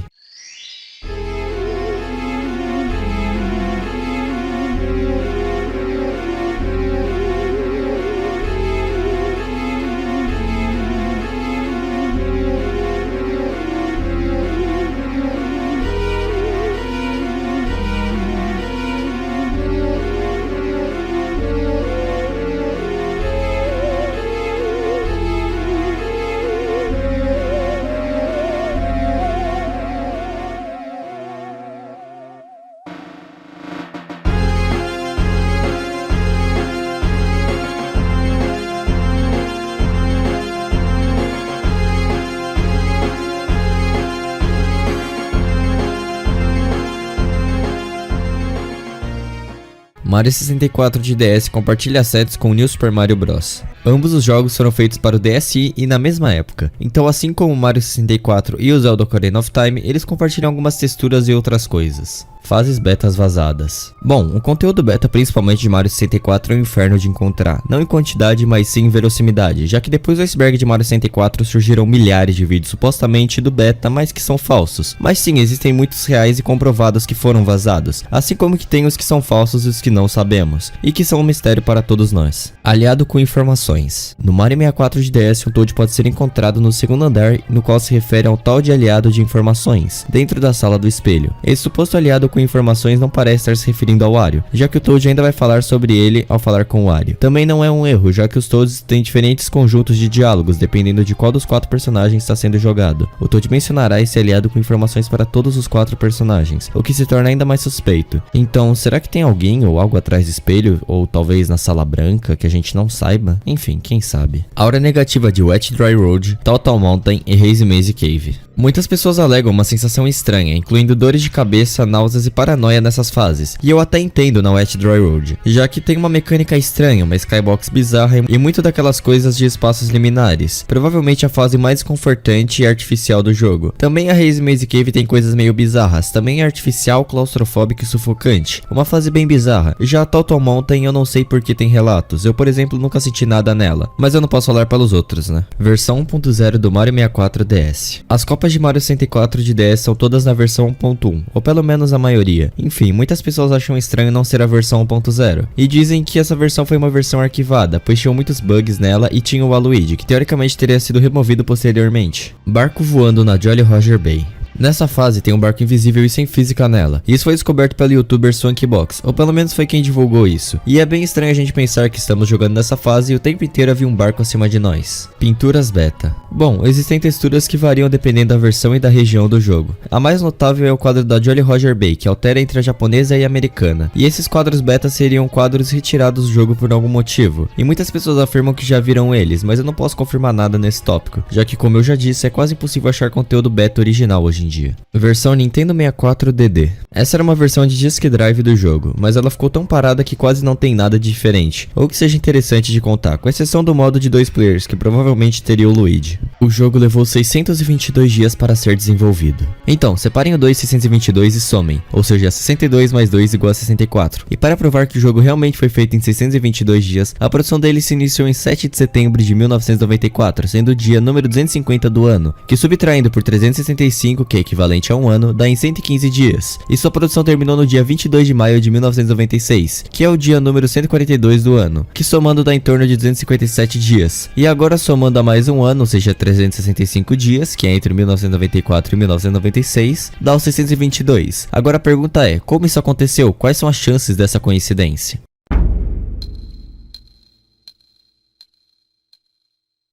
Mario 64 de DS compartilha assets com o New Super Mario Bros. Ambos os jogos foram feitos para o DSi e na mesma época, então assim como o Mario 64 e o Zelda Ocarina of Time, eles compartilham algumas texturas e outras coisas. Fases betas vazadas. Bom, o conteúdo beta principalmente de Mario 64 é um inferno de encontrar, não em quantidade, mas sim em verosimilidade, já que depois do iceberg de Mario 64 surgiram milhares de vídeos supostamente do beta, mas que são falsos. Mas sim, existem muitos reais e comprovados que foram vazados, assim como que tem os que são falsos e os que não sabemos, e que são um mistério para todos nós. Aliado com informações. No Mario 64 de DS, um Toad pode ser encontrado no segundo andar, no qual se refere ao tal de aliado de informações, dentro da sala do espelho. Esse suposto aliado com informações não parece estar se referindo ao Wario, já que o Toad ainda vai falar sobre ele ao falar com o Wario. Também não é um erro, já que os Toads têm diferentes conjuntos de diálogos, dependendo de qual dos 4 personagens está sendo jogado. O Toad mencionará esse aliado com informações para todos os 4 personagens, o que se torna ainda mais suspeito. Então, será que tem alguém ou algo atrás do espelho, ou talvez na sala branca, que a gente não saiba? Enfim, quem sabe. Aura negativa de Wet Dry Road, Total Mountain e Hazy Maze Cave. Muitas pessoas alegam uma sensação estranha, incluindo dores de cabeça, náuseas e paranoia nessas fases, e eu até entendo na Wet Dry Road, já que tem uma mecânica estranha, uma skybox bizarra e muito daquelas coisas de espaços liminares, provavelmente a fase mais confortante e artificial do jogo. Também a Hazy Maze Cave tem coisas meio bizarras, também é artificial, claustrofóbico e sufocante, uma fase bem bizarra. Já a Total Mountain eu não sei porque tem relatos, eu por exemplo nunca senti nada nela, mas eu não posso falar pelos outros, né? Versão 1.0 do Mario 64 DS. As copas de Mario 64 de DS são todas na versão 1.1, ou pelo menos a maioria. Enfim, muitas pessoas acham estranho não ser a versão 1.0, e dizem que essa versão foi uma versão arquivada, pois tinham muitos bugs nela e tinha o Waluigi, que teoricamente teria sido removido posteriormente. Barco voando na Jolly Roger Bay. Nessa fase tem um barco invisível e sem física nela, e isso foi descoberto pelo youtuber Swankybox, ou pelo menos foi quem divulgou isso, e é bem estranho a gente pensar que estamos jogando nessa fase e o tempo inteiro havia um barco acima de nós. Pinturas beta. Bom, existem texturas que variam dependendo da versão e da região do jogo. A mais notável é o quadro da Jolly Roger Bay, que altera entre a japonesa e a americana, e esses quadros beta seriam quadros retirados do jogo por algum motivo, e muitas pessoas afirmam que já viram eles, mas eu não posso confirmar nada nesse tópico, já que como eu já disse, é quase impossível achar conteúdo beta original hoje em dia. Versão Nintendo 64 DD. Essa era uma versão de Disk Drive do jogo, mas ela ficou tão parada que quase não tem nada de diferente, ou que seja interessante de contar, com exceção do modo de 2 players, que provavelmente teria o Luigi. O jogo levou 622 dias para ser desenvolvido. Então, separem o 2 622 e somem, ou seja, 62 mais 2 igual a 64. E para provar que o jogo realmente foi feito em 622 dias, a produção dele se iniciou em 7 de setembro de 1994, sendo o dia número 250 do ano, que subtraindo por 365, que é equivalente a um ano, dá em 115 dias, e sua produção terminou no dia 22 de maio de 1996, que é o dia número 142 do ano, que somando dá em torno de 257 dias, e agora somando a mais um ano, ou seja, 365 dias, que é entre 1994 e 1996, dá os 622. Agora a pergunta é, como isso aconteceu? Quais são as chances dessa coincidência?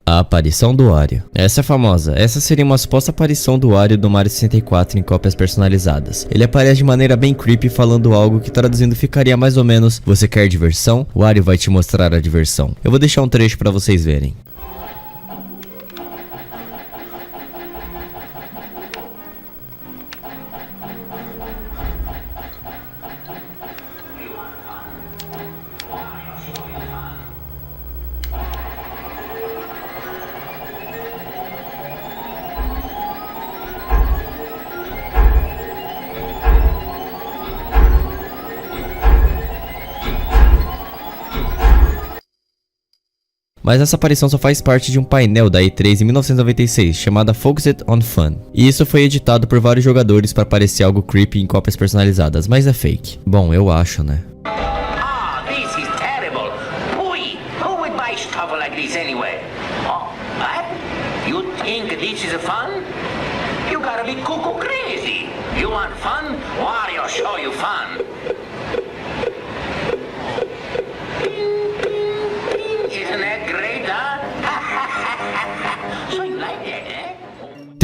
A aparição do Wario. Essa é famosa. Essa seria uma suposta aparição do Wario do Mario 64 em cópias personalizadas. Ele aparece de maneira bem creepy falando algo que traduzindo ficaria mais ou menos: você quer diversão? O Wario vai te mostrar a diversão. Eu vou deixar um trecho para vocês verem. Mas essa aparição só faz parte de um painel da E3 em 1996, chamada Focused on Fun. E isso foi editado por vários jogadores para parecer algo creepy em cópias personalizadas, mas é fake. Bom, eu acho, né?
Ah, this is terrible. Ui, who would buy stuff like this anyway? Oh, what? You think this is fun? You gotta be cuckoo crazy. You want fun? Wario show you fun. Isn't that great, huh? So you like that, eh?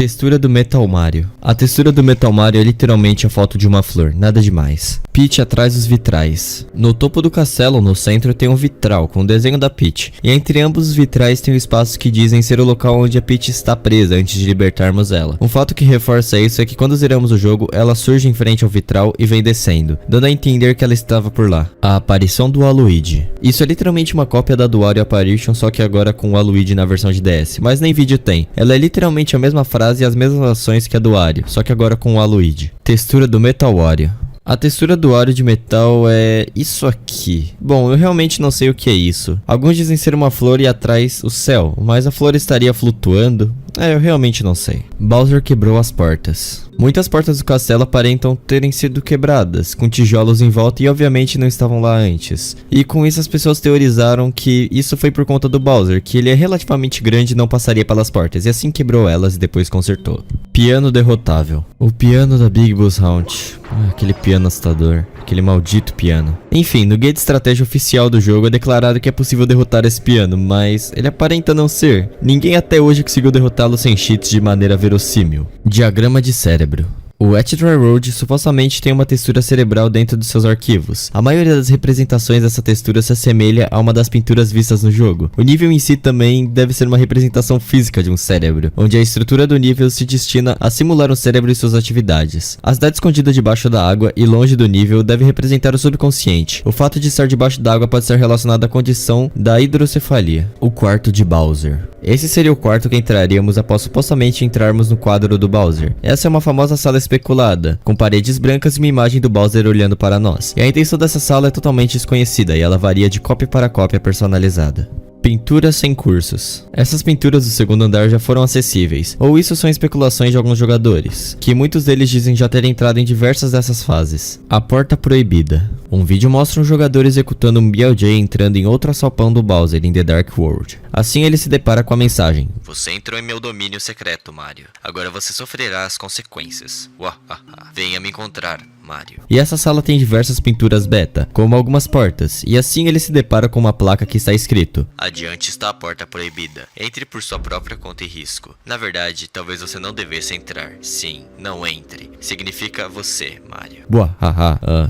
Textura do Metal Mario. A textura do Metal Mario é literalmente a foto de uma flor, nada demais. Peach atrás dos vitrais. No topo do castelo, no centro, tem um vitral com o desenho da Peach. E entre ambos os vitrais tem um espaço que dizem ser o local onde a Peach está presa antes de libertarmos ela. Um fato que reforça isso é que quando zeramos o jogo, ela surge em frente ao vitral e vem descendo, dando a entender que ela estava por lá. A aparição do Waluigi. Isso é literalmente uma cópia da do Wario Apparition, só que agora com o Waluigi na versão de DS, mas nem vídeo tem. Ela é literalmente a mesma frase e as mesmas ações que a do Wario, só que agora com o Waluigi. Textura do Metal Wario. A textura do Wario de metal é isso aqui. Bom, eu realmente não sei o que é isso. Alguns dizem ser uma flor e atrás o céu, mas a flor estaria flutuando? Eu realmente não sei. Bowser quebrou as portas. Muitas portas do castelo aparentam terem sido quebradas, com tijolos em volta e obviamente não estavam lá antes. E com isso as pessoas teorizaram que isso foi por conta do Bowser, que ele é relativamente grande e não passaria pelas portas, e assim quebrou elas e depois consertou. Piano derrotável. O piano da Big Boss Hunt. Aquele piano assustador. Aquele maldito piano. Enfim, no guia de estratégia oficial do jogo é declarado que é possível derrotar esse piano, mas ele aparenta não ser. Ninguém até hoje conseguiu derrotá-lo sem cheats de maneira verossímil. Diagrama de cérebro. O Wet Dry Road supostamente tem uma textura cerebral dentro dos seus arquivos. A maioria das representações dessa textura se assemelha a uma das pinturas vistas no jogo. O nível em si também deve ser uma representação física de um cérebro, onde a estrutura do nível se destina a simular um cérebro e suas atividades. A cidade escondida debaixo da água e longe do nível deve representar o subconsciente. O fato de estar debaixo da água pode ser relacionado à condição da hidrocefalia. O quarto de Bowser. Esse seria o quarto que entraríamos após supostamente entrarmos no quadro do Bowser. Essa é uma famosa sala especulada, com paredes brancas e uma imagem do Bowser olhando para nós. E a intenção dessa sala é totalmente desconhecida e ela varia de cópia para cópia personalizada. Pinturas sem cursos. Essas pinturas do segundo andar já foram acessíveis, ou isso são especulações de alguns jogadores, que muitos deles dizem já ter entrado em diversas dessas fases. A porta proibida. Um vídeo mostra um jogador executando um BLJ entrando em outro alçapão do Bowser em The Dark World. Assim ele se depara com a mensagem: "Você entrou em meu domínio secreto, Mario. Agora você sofrerá as consequências. Venha me encontrar, Mario." E essa sala tem diversas pinturas beta, como algumas portas, e assim ele se depara com uma placa que está escrito: "Adiante está a porta proibida. Entre por sua própria conta e risco. Na verdade, talvez você não devesse entrar. Sim, não entre. Significa você, Mario."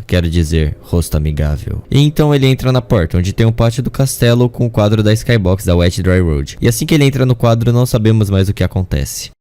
Quero dizer, rosto amigável. E então ele entra na porta, onde tem um pátio do castelo com o quadro da Skybox da Wet Dry Road. E assim que ele entra no quadro, não sabemos mais o que acontece.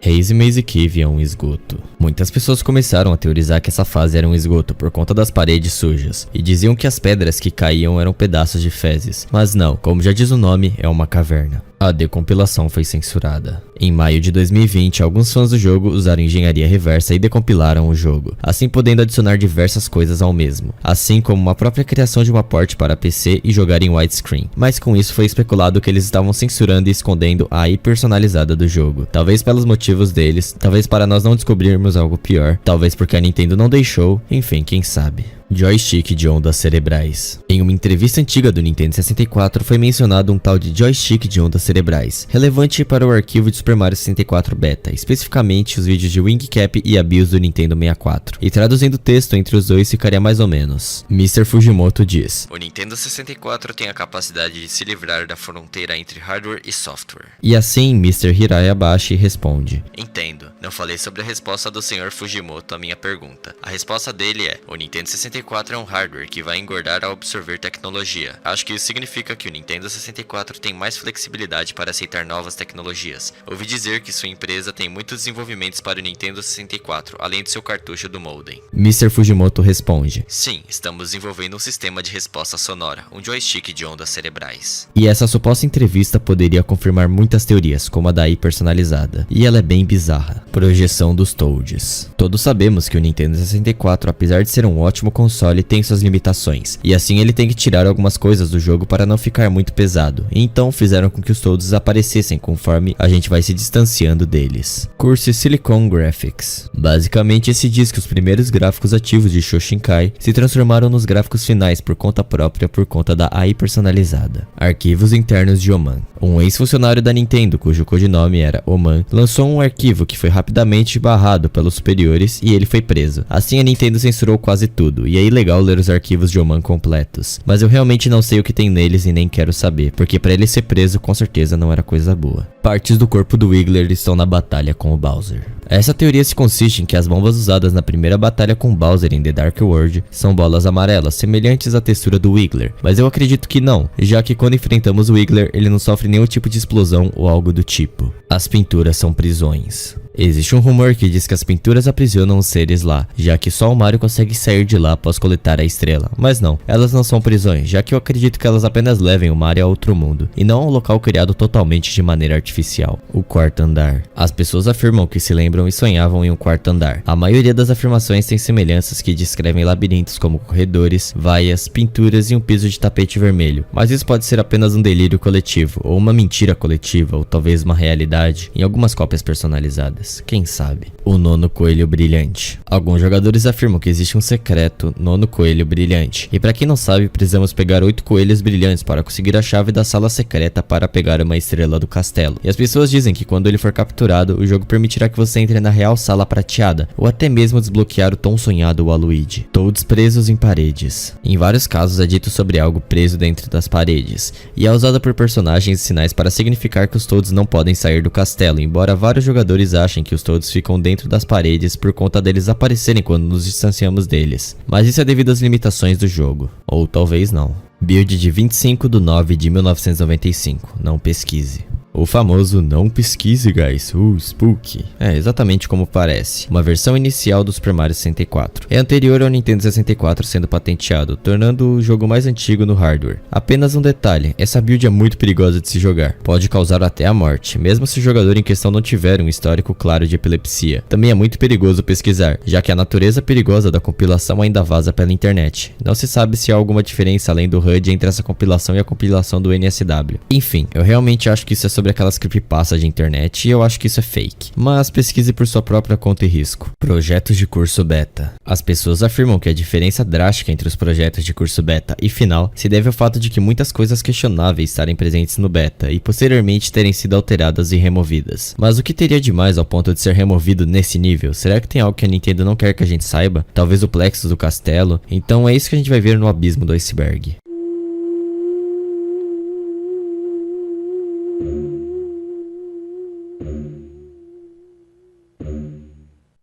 Hazy Maze Cave é um esgoto. Muitas pessoas começaram a teorizar que essa fase era um esgoto por conta das paredes sujas, e diziam que as pedras que caíam eram pedaços de fezes. Mas não, como já diz o nome, é uma caverna. A decompilação foi censurada. Em maio de 2020, alguns fãs do jogo usaram engenharia reversa e decompilaram o jogo, assim podendo adicionar diversas coisas ao mesmo, assim como uma própria criação de uma port para PC e jogar em widescreen. Mas com isso foi especulado que eles estavam censurando e escondendo a AI personalizada do jogo, talvez pelos motivos deles, talvez para nós não descobrirmos algo pior, talvez porque a Nintendo não deixou, enfim, quem sabe. Joystick de ondas cerebrais. Em uma entrevista antiga do Nintendo 64 foi mencionado um tal de joystick de ondas cerebrais, relevante para o arquivo de Super Mario 64 Beta, especificamente os vídeos de Wing Cap e a BIOS do Nintendo 64. E traduzindo o texto entre os dois ficaria mais ou menos: Mr. Fujimoto diz: "O Nintendo 64 tem a capacidade de se livrar da fronteira entre hardware e software." E assim Mr. Hirai Abashi responde: "Entendo. Não falei sobre a resposta do Sr. Fujimoto à minha pergunta. A resposta dele é: o Nintendo 64 é um hardware que vai engordar ao absorver tecnologia. Acho que isso significa que o Nintendo 64 tem mais flexibilidade para aceitar novas tecnologias. Ouvi dizer que sua empresa tem muitos desenvolvimentos para o Nintendo 64, além do seu cartucho do modem." Mr. Fujimoto responde: "Sim, estamos desenvolvendo um sistema de resposta sonora, um joystick de ondas cerebrais." E essa suposta entrevista poderia confirmar muitas teorias, como a da AI personalizada. E ela é bem bizarra. Projeção dos Toads. Todos sabemos que o Nintendo 64, apesar de ser um ótimo console, tem suas limitações, e assim ele tem que tirar algumas coisas do jogo para não ficar muito pesado, e então fizeram com que os Toads desaparecessem conforme a gente vai se distanciando deles. Curse Silicon Graphics. Basicamente esse diz que os primeiros gráficos ativos de Shoshinkai se transformaram nos gráficos finais por conta própria por conta da AI personalizada. Arquivos internos de Oman. Um ex-funcionário da Nintendo, cujo codinome era Oman, lançou um arquivo que foi rapidamente barrado pelos superiores e ele foi preso. Assim a Nintendo censurou quase tudo, e é ilegal ler os arquivos de Oman completos. Mas eu realmente não sei o que tem neles e nem quero saber, porque para ele ser preso com certeza não era coisa boa. Partes do corpo do Wiggler estão na batalha com o Bowser. Essa teoria se consiste em que as bombas usadas na primeira batalha com Bowser em The Dark World são bolas amarelas, semelhantes à textura do Wiggler, mas eu acredito que não, já que quando enfrentamos o Wiggler ele não sofre nenhum tipo de explosão ou algo do tipo. As pinturas são prisões. Existe um rumor que diz que as pinturas aprisionam os seres lá, já que só o Mario consegue sair de lá após coletar a estrela. Mas não, elas não são prisões, já que eu acredito que elas apenas levem o Mario a outro mundo, e não a um local criado totalmente de maneira artificial. O quarto andar. As pessoas afirmam que se lembram e sonhavam em um quarto andar. A maioria das afirmações tem semelhanças que descrevem labirintos como corredores, vaias, pinturas e um piso de tapete vermelho. Mas isso pode ser apenas um delírio coletivo, ou uma mentira coletiva, ou talvez uma realidade, em algumas cópias personalizadas. Quem sabe? O nono coelho brilhante. Alguns jogadores afirmam que existe um secreto nono coelho brilhante. E para quem não sabe, precisamos pegar 8 coelhos brilhantes para conseguir a chave da sala secreta para pegar uma estrela do castelo. E as pessoas dizem que quando ele for capturado, o jogo permitirá que você entre na real sala prateada, ou até mesmo desbloquear o tão sonhado Waluigi. Toads presos em paredes. Em vários casos é dito sobre algo preso dentro das paredes, e é usado por personagens e sinais para significar que os Toads não podem sair do castelo, embora vários jogadores achem que os Toads ficam dentro das paredes por conta deles aparecerem quando nos distanciamos deles. Mas isso é devido às limitações do jogo. Ou talvez não. Build de 25/9/1995. Não pesquise. O famoso não pesquise, guys, Spooky. É exatamente como parece, uma versão inicial do Super Mario 64. É anterior ao Nintendo 64 sendo patenteado, tornando o jogo mais antigo no hardware. Apenas um detalhe, essa build é muito perigosa de se jogar, pode causar até a morte, mesmo se o jogador em questão não tiver um histórico claro de epilepsia. Também é muito perigoso pesquisar, já que a natureza perigosa da compilação ainda vaza pela internet. Não se sabe se há alguma diferença além do HUD entre essa compilação e a compilação do NSW. Enfim, eu realmente acho que isso é sobre aquelas creepypastas de internet e eu acho que isso é fake. Mas pesquise por sua própria conta e risco. Projetos de curso beta. As pessoas afirmam que a diferença drástica entre os projetos de curso beta e final se deve ao fato de que muitas coisas questionáveis estarem presentes no beta e posteriormente terem sido alteradas e removidas. Mas o que teria de mais ao ponto de ser removido nesse nível? Será que tem algo que a Nintendo não quer que a gente saiba? Talvez o plexus do castelo? Então é isso que a gente vai ver no abismo do iceberg.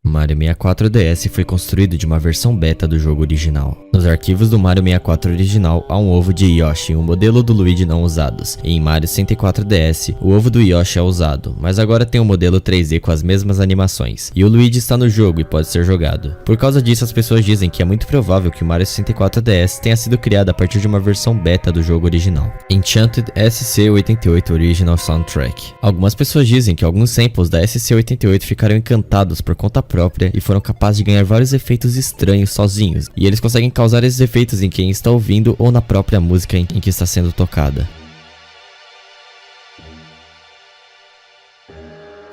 Mario 64 DS foi construído de uma versão beta do jogo original. Nos arquivos do Mario 64 original há um ovo de Yoshi e um modelo do Luigi não usados. E em Mario 64 DS, o ovo do Yoshi é usado, mas agora tem um modelo 3D com as mesmas animações. E o Luigi está no jogo e pode ser jogado. Por causa disso, as pessoas dizem que é muito provável que o Mario 64 DS tenha sido criado a partir de uma versão beta do jogo original. Enchanted SC-88 Original Soundtrack. Algumas pessoas dizem que alguns samples da SC-88 ficaram encantados por conta própria e foram capazes de ganhar vários efeitos estranhos sozinhos, e eles conseguem causar esses efeitos em quem está ouvindo ou na própria música em que está sendo tocada.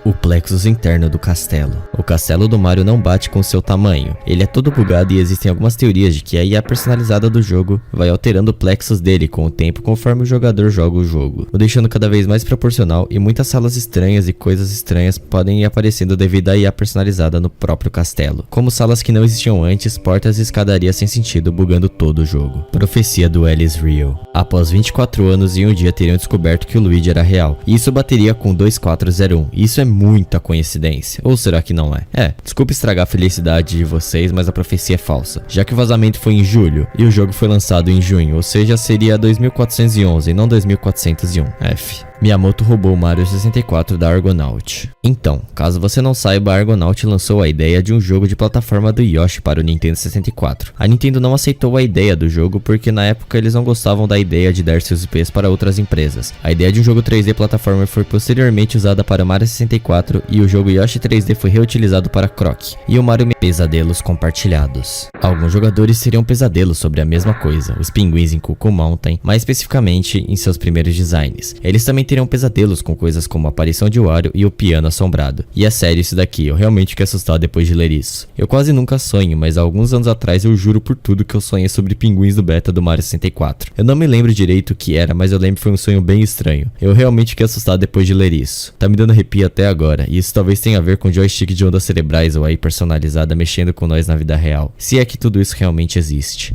O plexus interno do castelo. O castelo do Mario não bate com seu tamanho, ele é todo bugado e existem algumas teorias de que a IA personalizada do jogo vai alterando o plexus dele com o tempo conforme o jogador joga o jogo, o deixando cada vez mais proporcional, e muitas salas estranhas e coisas estranhas podem ir aparecendo devido à IA personalizada no próprio castelo, como salas que não existiam antes, portas e escadarias sem sentido bugando todo o jogo. Profecia do Alice Rio. Após 24 anos e um dia teriam descoberto que o Luigi era real, e isso bateria com 2401, isso é muita coincidência, ou será que não é? Desculpa estragar a felicidade de vocês, mas a profecia é falsa, já que o vazamento foi em julho e o jogo foi lançado em junho, ou seja, seria 2411 e não 2401. F. Miyamoto roubou o Mario 64 da Argonaut. Então, caso você não saiba, a Argonaut lançou a ideia de um jogo de plataforma do Yoshi para o Nintendo 64. A Nintendo não aceitou a ideia do jogo porque na época eles não gostavam da ideia de dar seus IPs para outras empresas. A ideia de um jogo 3D plataforma foi posteriormente usada para o Mario 64 64 e o jogo Yoshi 3D foi reutilizado para Croc e o Mario Pesadelos compartilhados. Alguns jogadores teriam pesadelos sobre a mesma coisa, os pinguins em Cuckoo Mountain, mais especificamente em seus primeiros designs. Eles também teriam pesadelos com coisas como a aparição de Wario e o piano assombrado. E é sério isso daqui, eu realmente fiquei assustado depois de ler isso. Eu quase nunca sonho, mas há alguns anos atrás eu juro por tudo que eu sonhei sobre pinguins do beta do Mario 64. Eu não me lembro direito o que era, mas eu lembro que foi um sonho bem estranho. Eu realmente fiquei assustado depois de ler isso. Tá me dando arrepio até agora, e isso talvez tenha a ver com joystick de ondas cerebrais ou aí personalizada mexendo com nós na vida real. Se é que tudo isso realmente existe.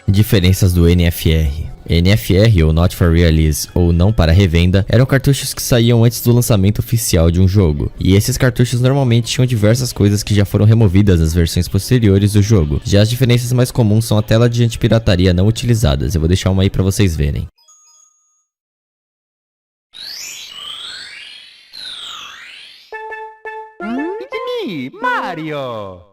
Diferenças do NFR. NFR, ou Not for Release, ou não para revenda, eram cartuchos que saíam antes do lançamento oficial de um jogo, e esses cartuchos normalmente tinham diversas coisas que já foram removidas nas versões posteriores do jogo. Já as diferenças mais comuns são a tela de antipirataria não utilizadas, eu vou deixar uma aí pra vocês verem.
Mario!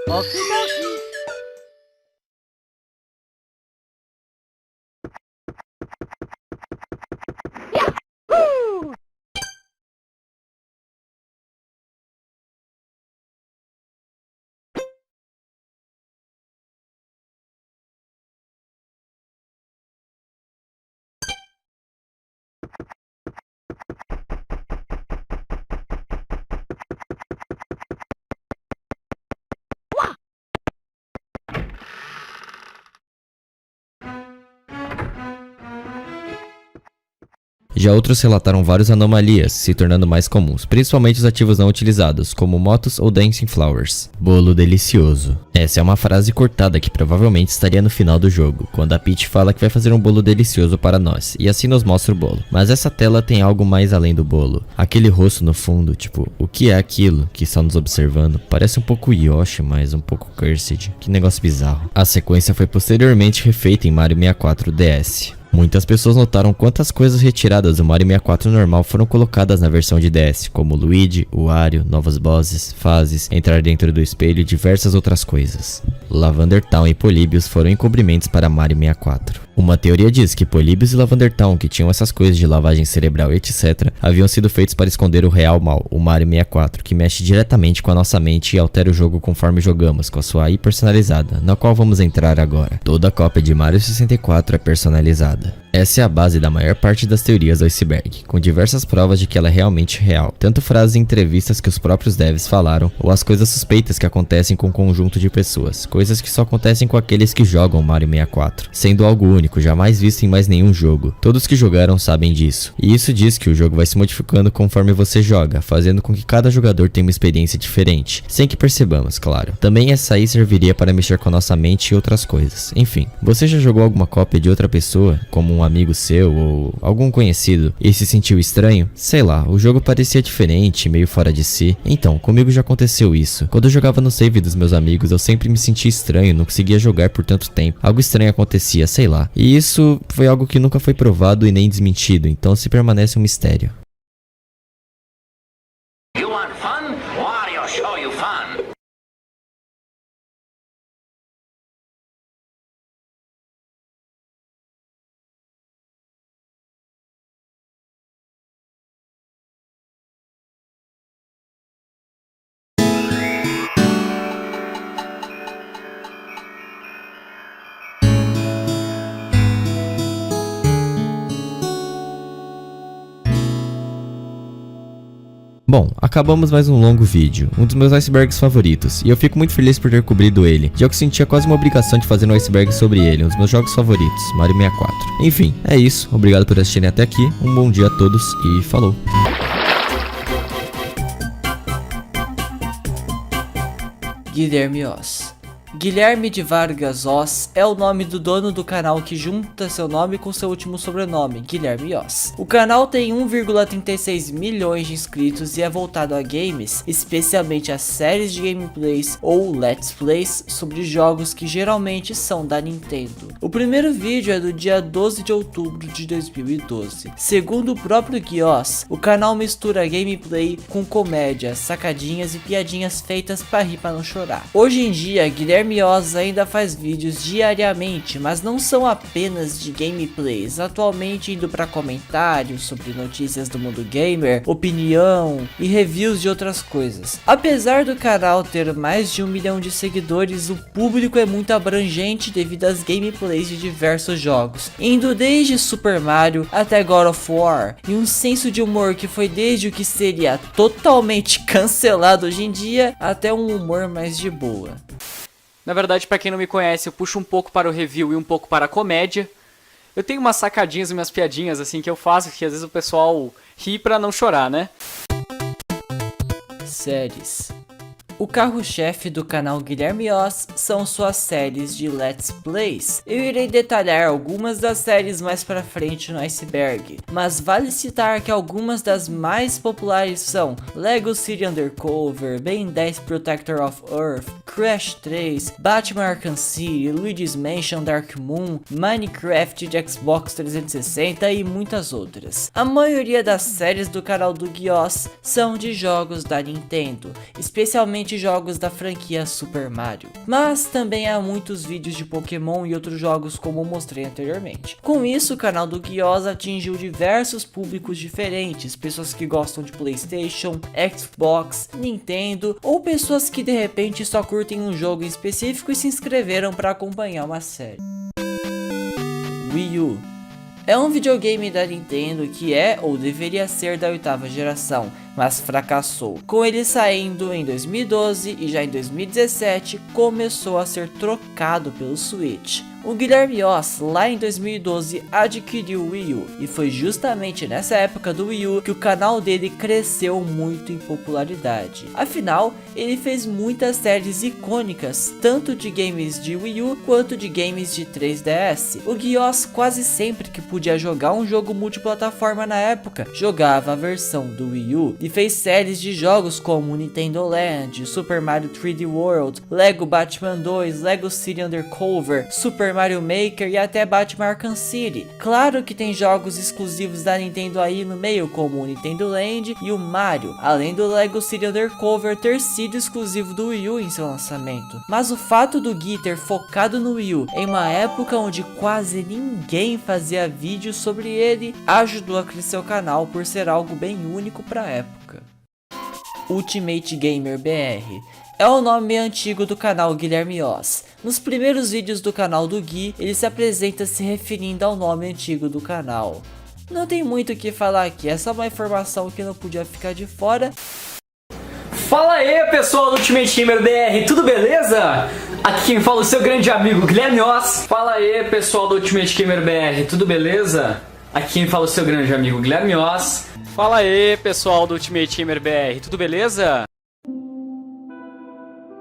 Okidoki!
Já outros relataram várias anomalias, se tornando mais comuns, principalmente os ativos não utilizados, como motos ou dancing flowers. Bolo delicioso. Essa é uma frase cortada que provavelmente estaria no final do jogo, quando a Peach fala que vai fazer um bolo delicioso para nós, e assim nos mostra o bolo. Mas essa tela tem algo mais além do bolo. Aquele rosto no fundo, tipo, o que é aquilo que está nos observando? Parece um pouco Yoshi, mas um pouco Cursed. Que negócio bizarro. A sequência foi posteriormente refeita em Mario 64 DS. Muitas pessoas notaram quantas coisas retiradas do Mario 64 normal foram colocadas na versão de DS, como Luigi, Wario, novos bosses, fases, entrar dentro do espelho e diversas outras coisas. Lavender Town e Polybius foram encobrimentos para Mario 64. Uma teoria diz que Polybius e Lavender Town, que tinham essas coisas de lavagem cerebral e etc, haviam sido feitos para esconder o real mal, o Mario 64, que mexe diretamente com a nossa mente e altera o jogo conforme jogamos, com a sua AI personalizada, na qual vamos entrar agora. Toda cópia de Mario 64 é personalizada. Essa é a base da maior parte das teorias do iceberg, com diversas provas de que ela é realmente real, tanto frases em entrevistas que os próprios devs falaram, ou as coisas suspeitas que acontecem com um conjunto de pessoas, coisas que só acontecem com aqueles que jogam Mario 64, sendo algo único, jamais visto em mais nenhum jogo. Todos que jogaram sabem disso, e isso diz que o jogo vai se modificando conforme você joga, fazendo com que cada jogador tenha uma experiência diferente, sem que percebamos, claro. Também essa aí serviria para mexer com a nossa mente e outras coisas. Enfim, você já jogou alguma cópia de outra pessoa, como um amigo seu ou algum conhecido, e se sentiu estranho? Sei lá, o jogo parecia diferente, meio fora de si. Então, comigo já aconteceu isso. Quando eu jogava no save dos meus amigos, eu sempre me sentia estranho, não conseguia jogar por tanto tempo. Algo estranho acontecia, sei lá. E isso foi algo que nunca foi provado e nem desmentido, então se permanece um mistério.
You want fun? Wario show you fun.
Bom, acabamos mais um longo vídeo, um dos meus icebergs favoritos, e eu fico muito feliz por ter cobrido ele, já que eu sentia quase uma obrigação de fazer um iceberg sobre ele, um dos meus jogos favoritos, Mario 64. Enfim, é isso, obrigado por assistirem até aqui, um bom dia a todos e falou!
Guilherme Oz. Guilherme de Vargas Oz é o nome do dono do canal que junta seu nome com seu último sobrenome, Guilherme Oz. O canal tem 1,36 milhões de inscritos e é voltado a games, especialmente a séries de gameplays ou let's plays sobre jogos que geralmente são da Nintendo. O primeiro vídeo é do dia 12 de outubro de 2012. Segundo o próprio Gui Oz, o canal mistura gameplay com comédia, sacadinhas e piadinhas feitas para rir para não chorar. Hoje em dia, Guilherme Oz ainda faz vídeos diariamente, mas não são apenas de gameplays, atualmente indo para comentários sobre notícias do mundo gamer, opinião e reviews de outras coisas. Apesar do canal ter mais de 1 milhão de seguidores, o público é muito abrangente devido às gameplays de diversos jogos, indo desde Super Mario até God of War, e um senso de humor que foi desde o que seria totalmente cancelado hoje em dia, até um humor mais de boa.
Na verdade, pra quem não me conhece, eu puxo um pouco para o review e um pouco para a comédia. Eu tenho umas sacadinhas e umas piadinhas assim que eu faço, que às vezes o pessoal ri pra não chorar, né?
Séries. O carro-chefe do canal Guilherme Oz são suas séries de Let's Plays. Eu irei detalhar algumas das séries mais pra frente no iceberg, mas vale citar que algumas das mais populares são Lego City Undercover, Ben 10 Protector of Earth, Crash 3, Batman Arkham City, Luigi's Mansion Dark Moon, Minecraft de Xbox 360 e muitas outras. A maioria das séries do canal do Gui Oz são de jogos da Nintendo, especialmente jogos da franquia Super Mario, mas também há muitos vídeos de Pokémon e outros jogos como mostrei anteriormente. Com isso, o canal do Gui Oz atingiu diversos públicos diferentes, pessoas que gostam de PlayStation, Xbox, Nintendo ou pessoas que de repente só curtem um jogo em específico e se inscreveram para acompanhar uma série. Wii U é um videogame da Nintendo que é ou deveria ser da 8ª geração, mas fracassou. Com ele saindo em 2012 e já em 2017 começou a ser trocado pelo Switch. O Guilherme Oz, lá em 2012, adquiriu o Wii U, e foi justamente nessa época do Wii U que o canal dele cresceu muito em popularidade. Afinal, ele fez muitas séries icônicas, tanto de games de Wii U quanto de games de 3DS. O Gui Oz quase sempre que podia jogar um jogo multiplataforma na época, jogava a versão do Wii U, e fez séries de jogos como Nintendo Land, Super Mario 3D World, Lego Batman 2, Lego City Undercover, Super Mario Maker e até Batman Arkham City. Claro que tem jogos exclusivos da Nintendo aí no meio, como o Nintendo Land e o Mario, além do Lego City Undercover ter sido exclusivo do Wii U em seu lançamento. Mas o fato do Gui ter focado no Wii U em uma época onde quase ninguém fazia vídeos sobre ele, ajudou a crescer o canal por ser algo bem único para a época. Ultimate Gamer BR é o nome antigo do canal Guilherme Oz. Nos primeiros vídeos do canal do Gui, ele se apresenta se referindo ao nome antigo do canal. Não tem muito o que falar aqui, é só uma informação que não podia ficar de fora.
Fala aí, pessoal do Ultimate Gamer BR, tudo beleza? Aqui quem fala é o seu grande amigo Guilherme Oz. Fala aí, pessoal do Ultimate Gamer BR, tudo beleza? Aqui quem fala é o seu grande amigo Guilherme Oz. Fala aí, pessoal do Ultimate Gamer BR, tudo beleza?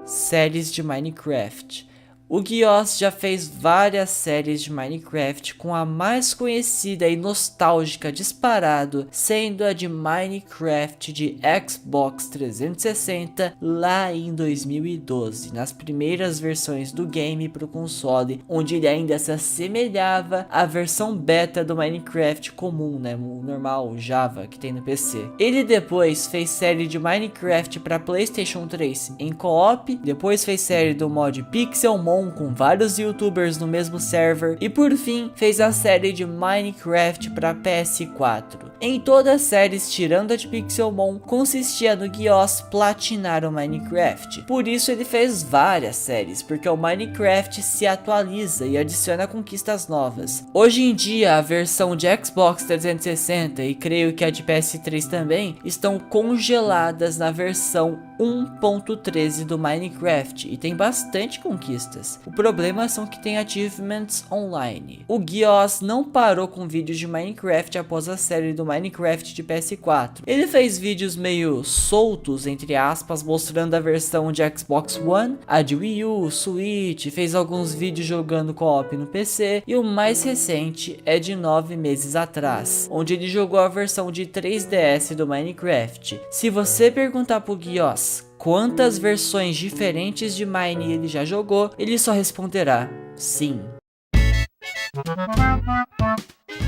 Séries de Minecraft. O Gui Oz já fez várias séries de Minecraft, com a mais conhecida e nostálgica disparado sendo a de Minecraft de Xbox 360 lá em 2012, nas primeiras versões do game para o console, onde ele ainda se assemelhava à versão beta do Minecraft comum, né, o normal, o Java que tem no PC. Ele depois fez série de Minecraft para PlayStation 3 em co-op, depois fez série do mod Pixelmon com vários youtubers no mesmo server e por fim fez a série de Minecraft para PS4. Em todas as séries tirando a de Pixelmon consistia no Gui Oz platinar o Minecraft. Por isso ele fez várias séries, porque o Minecraft se atualiza e adiciona conquistas novas. Hoje em dia a versão de Xbox 360 e creio que a de PS3 também estão congeladas na versão 1.13 do Minecraft e tem bastante conquistas. partidas. O problema são que tem achievements online. O Guioz não parou com vídeos de Minecraft após a série do Minecraft de PS4. Ele fez vídeos meio soltos, entre aspas, mostrando a versão de Xbox One, a de Wii U, Switch, fez alguns vídeos jogando co-op no PC, e o mais recente é de 9 meses atrás, onde ele jogou a versão de 3DS do Minecraft. Se você perguntar pro Guioz quantas versões diferentes de Mine ele já jogou, ele só responderá sim.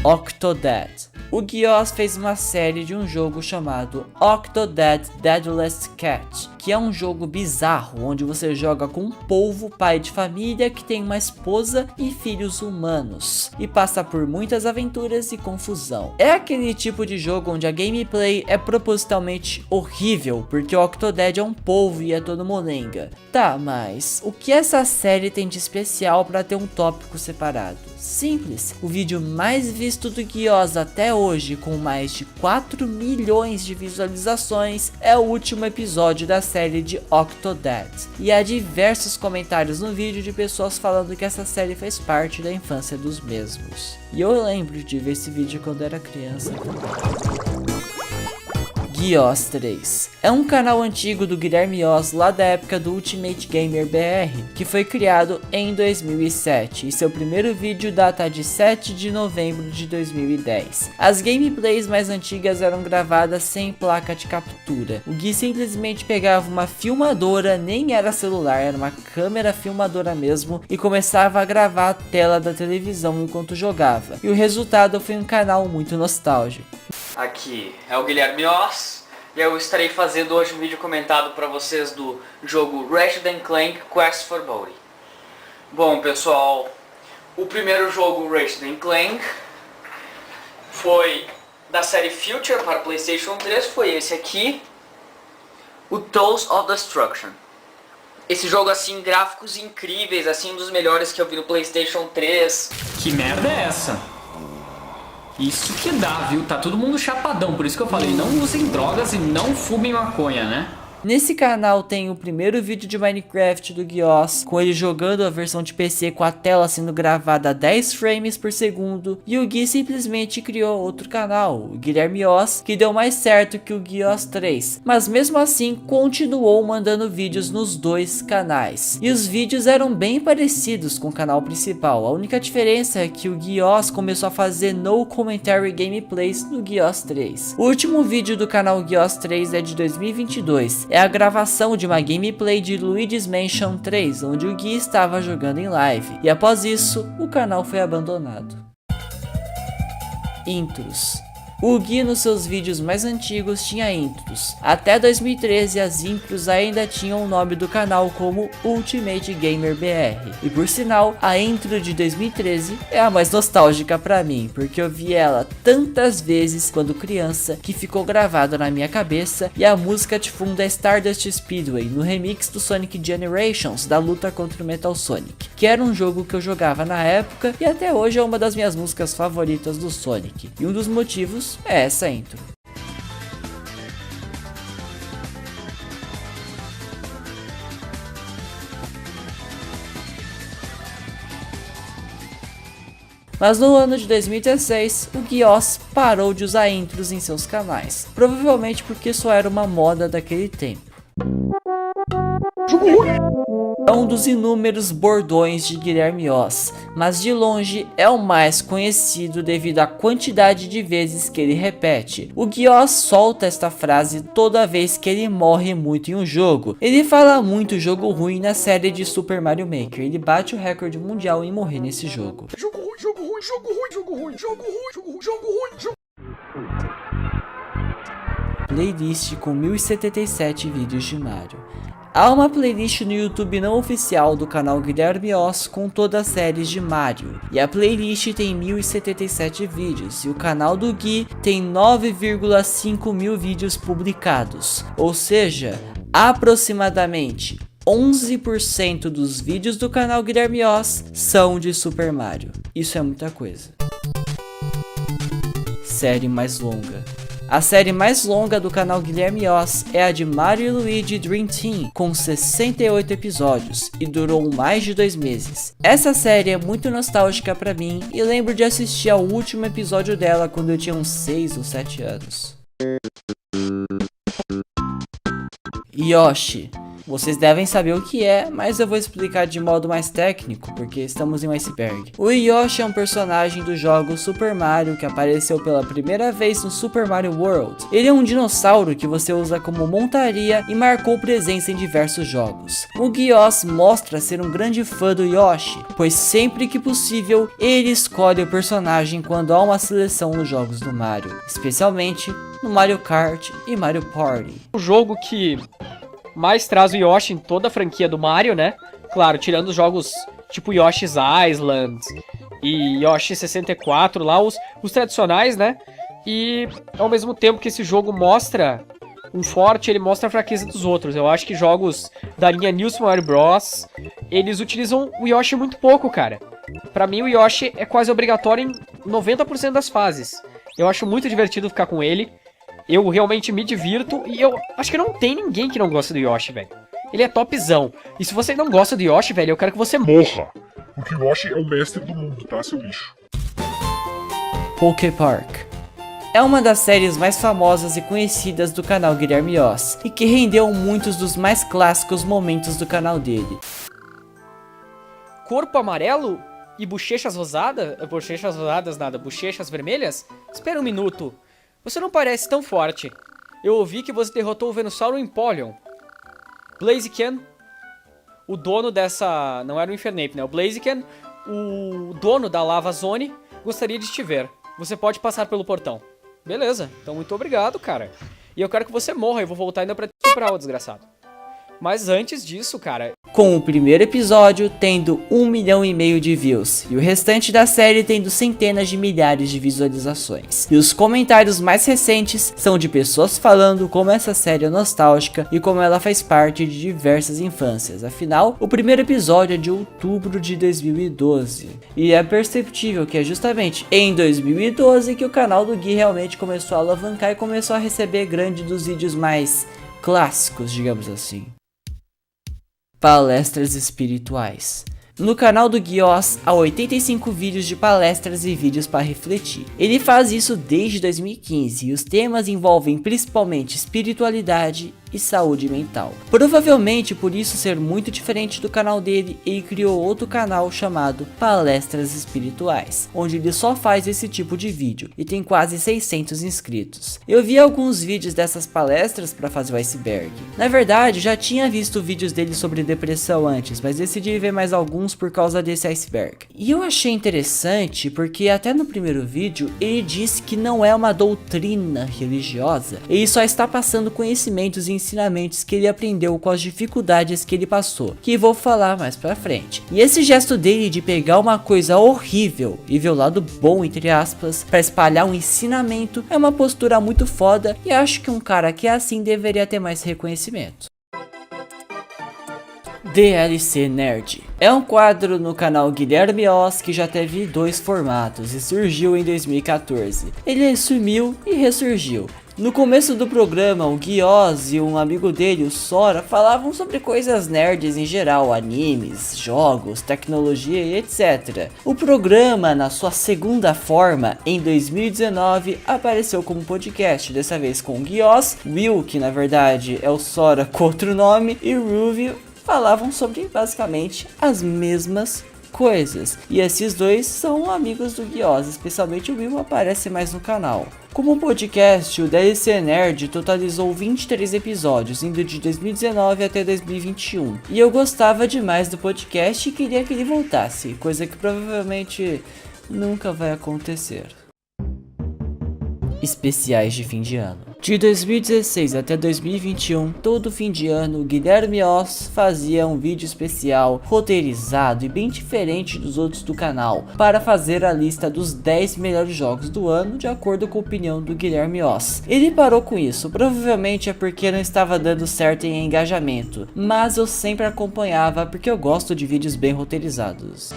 Octodad. O Guioz fez uma série de um jogo chamado Octodad Deadliest Catch, que é um jogo bizarro onde você joga com um polvo pai de família que tem uma esposa e filhos humanos e passa por muitas aventuras e confusão. É aquele tipo de jogo onde a gameplay é propositalmente horrível porque o Octodad é um polvo e é todo molenga. Tá, mas o que essa série tem de especial para ter um tópico separado? Simples, o vídeo mais visto do Guioz até hoje, com mais de 4 milhões de visualizações, é o último episódio da série de Octodad. E há diversos comentários no vídeo de pessoas falando que essa série fez parte da infância dos mesmos. E eu lembro de ver esse vídeo quando era criança. Guioz 3 é um canal antigo do Guilherme Oz lá da época do Ultimate Gamer BR, que foi criado em 2007 e seu primeiro vídeo data de 7 de novembro de 2010. As gameplays mais antigas eram gravadas sem placa de captura. O Gui simplesmente pegava uma filmadora, nem era celular, era uma câmera filmadora mesmo, e começava a gravar a tela da televisão enquanto jogava. E o resultado foi um canal muito nostálgico.
Aqui é o Guilherme Oz e eu estarei fazendo hoje um vídeo comentado para vocês do jogo Ratchet & Clank Quest for Booty. Bom pessoal, o primeiro jogo Ratchet & Clank foi da série Future para PlayStation 3, foi esse aqui, o Tools of Destruction. Esse jogo assim, gráficos incríveis, assim, um dos melhores que eu vi no PlayStation 3.
Que merda é essa? Isso que dá, viu? Tá todo mundo chapadão, por isso que eu falei, não usem drogas e não fumem maconha, né?
Nesse canal tem o primeiro vídeo de Minecraft do Guioz, com ele jogando a versão de PC com a tela sendo gravada a 10 frames por segundo, e o Gui simplesmente criou outro canal, o Guilherme Oz, que deu mais certo que o Guioz 3, mas mesmo assim continuou mandando vídeos nos dois canais, e os vídeos eram bem parecidos com o canal principal. A única diferença é que o Guioz começou a fazer no commentary gameplays no Guioz 3. O último vídeo do canal Guioz 3 é de 2022, é a gravação de uma gameplay de Luigi's Mansion 3, onde o Gui estava jogando em live, e após isso, o canal foi abandonado. Intros. O Gui nos seus vídeos mais antigos tinha intros. Até 2013 as intros ainda tinham o nome do canal como Ultimate Gamer BR. E por sinal, a intro de 2013 é a mais nostálgica pra mim, porque eu vi ela tantas vezes quando criança que ficou gravada na minha cabeça, e a música de fundo é Stardust Speedway, no remix do Sonic Generations, da luta contra o Metal Sonic, que era um jogo que eu jogava na época e até hoje é uma das minhas músicas favoritas do Sonic. E um dos motivos é essa intro. Mas no ano de 2016, o Guioz parou de usar intros em seus canais, provavelmente porque só era uma moda daquele tempo. É um dos inúmeros bordões de Guilherme Oz, mas de longe é o mais conhecido devido à quantidade de vezes que ele repete. O Guioz solta esta frase toda vez que ele morre muito em um jogo. Ele fala muito jogo ruim na série de Super Mario Maker, ele bate o recorde mundial em morrer nesse jogo.
Jogo ruim, jogo ruim, jogo ruim, jogo ruim, jogo ruim, jogo ruim, jogo ruim, jogo ruim.
Playlist com 1077 vídeos de Mario. Há uma playlist no YouTube não oficial do canal Guilherme Oz com todas as séries de Mario, e a playlist tem 1077 vídeos, e o canal do Gui tem 9,5 mil vídeos publicados, ou seja, aproximadamente 11% dos vídeos do canal Guilherme Oz são de Super Mario. Isso é muita coisa. Série mais longa. A série mais longa do canal Guilherme Oz é a de Mario e Luigi Dream Team, com 68 episódios, e durou mais de 2 meses. Essa série é muito nostálgica pra mim, e lembro de assistir ao último episódio dela quando eu tinha uns 6 ou 7 anos. Yoshi. Vocês devem saber o que é, mas eu vou explicar de modo mais técnico, porque estamos em um iceberg. O Yoshi é um personagem do jogo Super Mario que apareceu pela primeira vez no Super Mario World. Ele é um dinossauro que você usa como montaria e marcou presença em diversos jogos. O Guioz mostra ser um grande fã do Yoshi, pois sempre que possível, ele escolhe o personagem quando há uma seleção nos jogos do Mario, especialmente no Mario Kart e Mario Party.
O jogo que mais traz o Yoshi em toda a franquia do Mario, né? Claro, tirando os jogos tipo Yoshi's Island e Yoshi 64 lá, os tradicionais, né? E ao mesmo tempo que esse jogo mostra um forte, ele mostra a fraqueza dos outros. Eu acho que jogos da linha New Super Mario Bros, eles utilizam o Yoshi muito pouco, cara. Pra mim o Yoshi é quase obrigatório em 90% das fases. Eu acho muito divertido ficar com ele. Eu realmente me divirto e eu acho que não tem ninguém que não gosta do Yoshi, velho. Ele é topzão. E se você não gosta do Yoshi, velho, eu quero que você morra.
Porque o Yoshi é o mestre do mundo, tá, seu lixo?
Poké Park é uma das séries mais famosas e conhecidas do canal Guilherme Oz, e que rendeu muitos dos mais clássicos momentos do canal dele.
Corpo amarelo e bochechas rosadas? Bochechas rosadas nada, bochechas vermelhas? Espera um minuto. Você não parece tão forte. Eu ouvi que você derrotou o Venusaur Empoleon. Blaziken, o dono dessa... Não era o Infernape, né? O Blaziken, o dono da Lava Zone, gostaria de te ver. Você pode passar pelo portão. Beleza, então muito obrigado, cara. E eu quero que você morra, eu vou voltar ainda pra te estuprar, o desgraçado. Mas antes disso, cara...
Com o primeiro episódio tendo 1,5 milhão de views, e o restante da série tendo centenas de milhares de visualizações. E os comentários mais recentes são de pessoas falando como essa série é nostálgica e como ela faz parte de diversas infâncias. Afinal, o primeiro episódio é de outubro de 2012. E é perceptível que é justamente em 2012 que o canal do Gui realmente começou a alavancar e começou a receber grande dos vídeos mais clássicos, digamos assim. Palestras espirituais. No canal do Guioz há 85 vídeos de palestras e vídeos para refletir. Ele faz isso desde 2015 e os temas envolvem principalmente espiritualidade e saúde mental. Provavelmente por isso ser muito diferente do canal dele, ele criou outro canal chamado Palestras Espirituais, onde ele só faz esse tipo de vídeo e tem quase 600 inscritos. Eu vi alguns vídeos dessas palestras para fazer o iceberg. Na verdade, já tinha visto vídeos dele sobre depressão antes, mas decidi ver mais alguns por causa desse iceberg. E eu achei interessante porque até no primeiro vídeo ele disse que não é uma doutrina religiosa, ele só está passando conhecimentos e ensinamentos que ele aprendeu com as dificuldades que ele passou, que vou falar mais pra frente. E esse gesto dele de pegar uma coisa horrível e ver o lado bom, entre aspas, pra espalhar um ensinamento, é uma postura muito foda e acho que um cara que é assim deveria ter mais reconhecimento. DLC Nerd é um quadro no canal Guilherme Oz que já teve 2 formatos e surgiu em 2014. Ele sumiu e ressurgiu. No começo do programa, o Guioz e um amigo dele, o Sora, falavam sobre coisas nerds em geral, animes, jogos, tecnologia e etc. O programa, na sua segunda forma, em 2019, apareceu como podcast, dessa vez com o Guioz, Will, que na verdade é o Sora com outro nome, e Ruby falavam sobre basicamente as mesmas coisas. E esses dois são amigos do Guioz, especialmente o Will aparece mais no canal. Como podcast, o DLC Nerd totalizou 23 episódios, indo de 2019 até 2021. E eu gostava demais do podcast e queria que ele voltasse, coisa que provavelmente nunca vai acontecer. Especiais de fim de ano. De 2016 até 2021, todo fim de ano, Guilherme Oz fazia um vídeo especial, roteirizado e bem diferente dos outros do canal, para fazer a lista dos 10 melhores jogos do ano, de acordo com a opinião do Guilherme Oz. Ele parou com isso, provavelmente é porque não estava dando certo em engajamento, mas eu sempre acompanhava porque eu gosto de vídeos bem roteirizados.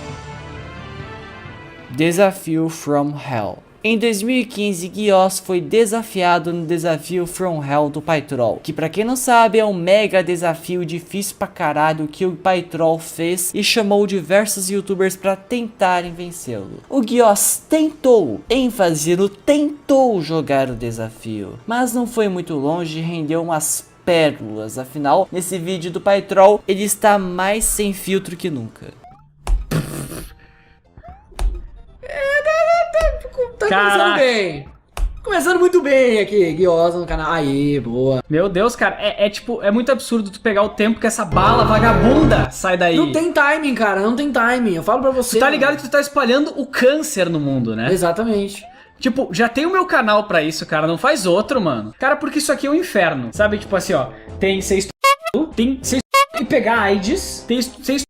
Desafio From Hell. Em 2015, Guios foi desafiado no desafio From Hell do Pytrol, que pra quem não sabe é um mega desafio difícil pra caralho que o Pytrol fez e chamou diversos youtubers pra tentarem vencê-lo. O Guios tentou, ênfase no tentou jogar o desafio, mas não foi muito longe e rendeu umas pérolas, afinal, nesse vídeo do Pytrol, ele está mais sem filtro que nunca.
Tá começando bem. Começando muito bem aqui, Guiosa no canal. Aí, boa.
Meu Deus, cara, tipo, é muito absurdo tu pegar o tempo que essa bala vagabunda sai daí.
Não tem timing, cara, não tem timing. Eu falo pra você.
Tu tá ligado que tu tá espalhando o câncer no mundo, né?
Exatamente.
Tipo, já tem o meu canal pra isso, cara, não faz outro, mano. Cara, porque isso aqui é um inferno, sabe? Tipo assim, ó, tem ser e pegar AIDS, tem ser